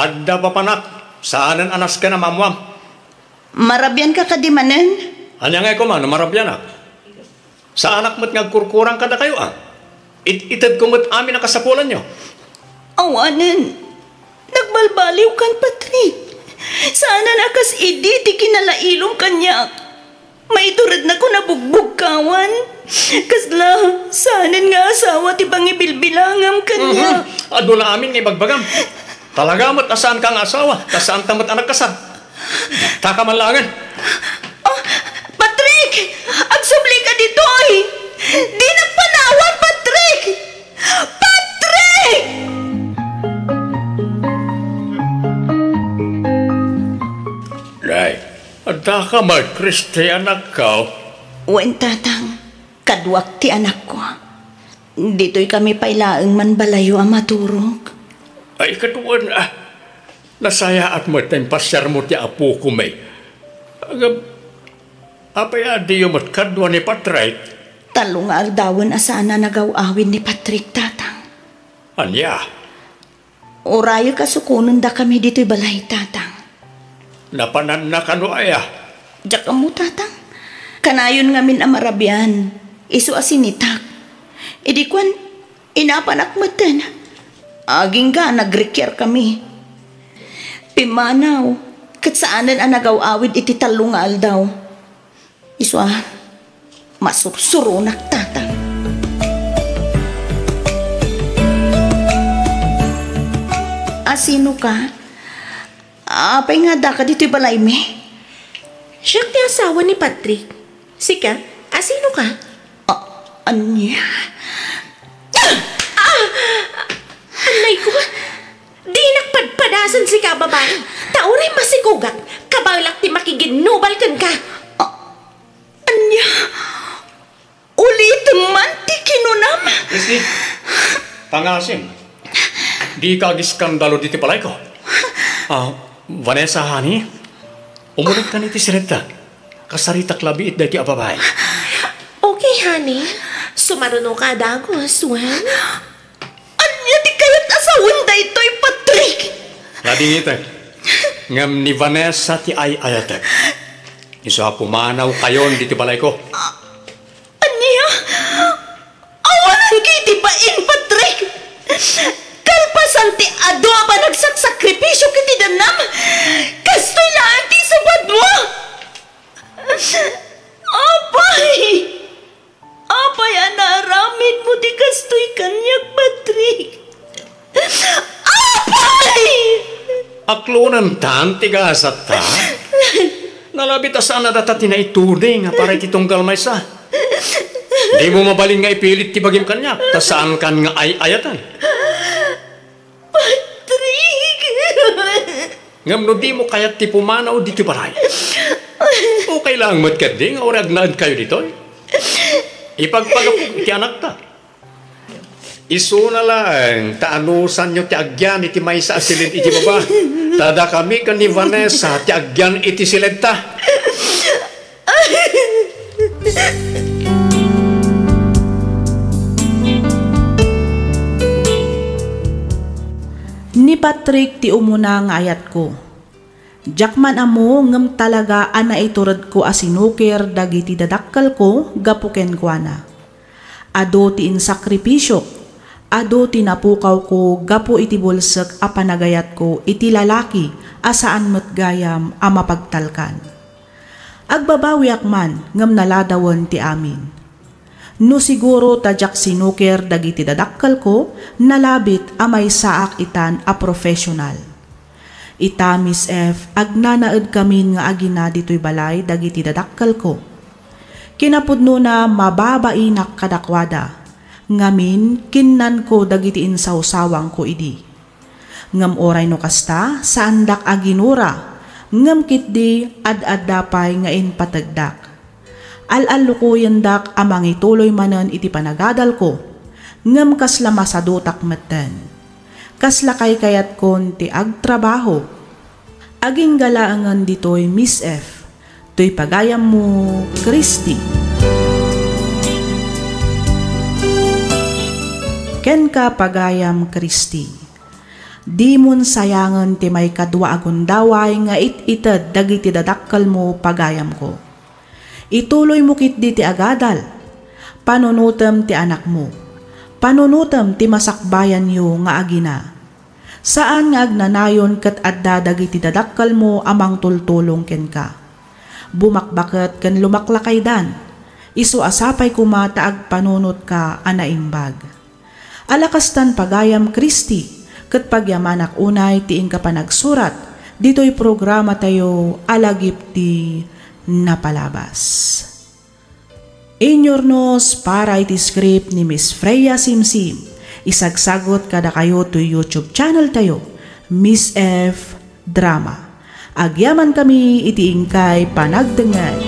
Adda papanak, saanan anas ka na mamwam. Marabyan ka kadimanan? Anya nga ko man, marabyan ak. Sa anak mo't ngagkurkurang kada kayo Itad ko mo't amin ang kasapulan nyo. Awanan, nagbalbaliw kan Patrick. Sana nakas idi ti kinalailong kanyak. Maiturad na ko nabugbog kawan. Kasla, saanan nga asawa ti pangibilbilangam kanya. Adula amin ngay bagbagam. Talaga mo't asaan kang asawa, kasaan tamat anak kasar. Takamanlangan. Patrick! Agsubli ka dito Di nagpanawan, Patrick! Patrick! Nay, adda ka mag-Kristi anak ka. Wen tatang, kadwak ti anak ko. Dito'y kami pailaang man balayo ang maturog. Ay, katuan nasaya at mo tayong pasyar mo ti apo ko may. Apay adiyo mo't kadwa ni Patrick. Talong ardawan asana nagawawin ni Patrick, tatang. Anya? Orayo kasukunan da kami dito'y balay, tatang. Napanan na kano aya? Diyak mo, tatang. Kanayon ngamin amarabyan. Isu asinitak. Idikwan, inapanak matan. Aging ga, nagrekyar kami. Pimanaw, katsaanan ang nagawawid iti talong nga aldaw. Isu masursurunak, tatang. Sino ka? Apay nga da ka dito'y balay me? Siya ti asawa ni Patrick. Sika, sino ka? Anya? Anay ko, di nakpadpadasan si ka babae. Tauray masikugat, kabalak ti makiginubal kan ka. Anya? Ulit man ti kinunam? Kristi, pangasim. Di ka giskandalo diti palay ko. Vanessa, honey, umulit ka niti sireta. Kasarita klabi it dati ababay. Okay, honey. Sumaruno ka dago, Swan. Anya di kaya't asawan da ito'y Patrick? Lading ito. Ngam ni Vanessa ti ay-ayatek. Isa pumanaw kayon diti balay ko. Anya? Awanan kayo di bain, Patrick? Kalpasan ti ado pa nagsakripisyo kiti danam. Kastoy lang ti sabad mo. Apay, anaramid mo di kastoy kanyak, Patrick. Apay! Aklunan tan ti gasat ta. Nalabit asaan na data tinaituli nga para iti tunggal may sa. Di mo mabalin nga ipilit ti bagim kanya, tas saan kan nga ayatan. Patrick! Ngam no di mo kayat ti pumanaw di ti baray. Okay lang matkat di nga orag naad kayo dito. Ipagpagapog ti anak ta. Iso na lang, taanusan nyo ti agyan iti maysa asilid iti baba. Tada kami kan ni Vanessa, ti agyan iti silid ta. Ni Patrick ti umuna nga ayat ko. Jakman amo ngem talaga ana iturad ko asinukir dagiti dadakkal ko gapuken ko ana. Ado ti insakripisyo, ado ti napukaw ko gapu iti bulsek a panagayat ko iti lalaki asaan met gayam a mapagtalkan. Agbabawiak man ngem naladawan ti amin. No siguro tadyak sinukir dagiti dadakkal ko nalabit a may saak itan a professional. Ita Miss F agnanaed kamin nga agina ditoy balay dagiti dadakkal ko. Kinapudno na mababainak kadakwada. Ngamin kinnan ko dagiti insawsawang ko idi. Ngam oray no kasta saandak aginura. Ngam kitdi ad-ad-dapay nga inpatagdak. Al-alukuyan dak amang ituloy manen iti panagadal ko. Ngam kasla masadutak meten. Kasla kay kayat kon ti agtrabaho. Aging galaangan ditoy Miss F. To'y pagayam mo, Christy. Ken ka pagayam, Christy. Di mon sayangan ti may kadwa agundaway nga it-itad dagiti dadakkal mo pagayam ko. Ituloy mo kit di ti agadal. Panunutem ti anak mo. Panunutem ti masakbayan yo nga agina. Saan nga agnanayon kat adda dagiti dadakkal mo amang tultulong ken ka. Bumakbaket ken lumaklakay dan. Isu asapay kumata ag panunot ka anaimbag. Alakastan pagayam Christy. Ket pagyamanak unay tiing ka panagsurat. Dito'y programa tayo alagip ti napalabas. Inyornos para iti script ni Miss Freya Simsim. Isagsagot kada kayo to YouTube channel tayo, Miss F Drama. Agyaman kami iti ingkay panagdengay.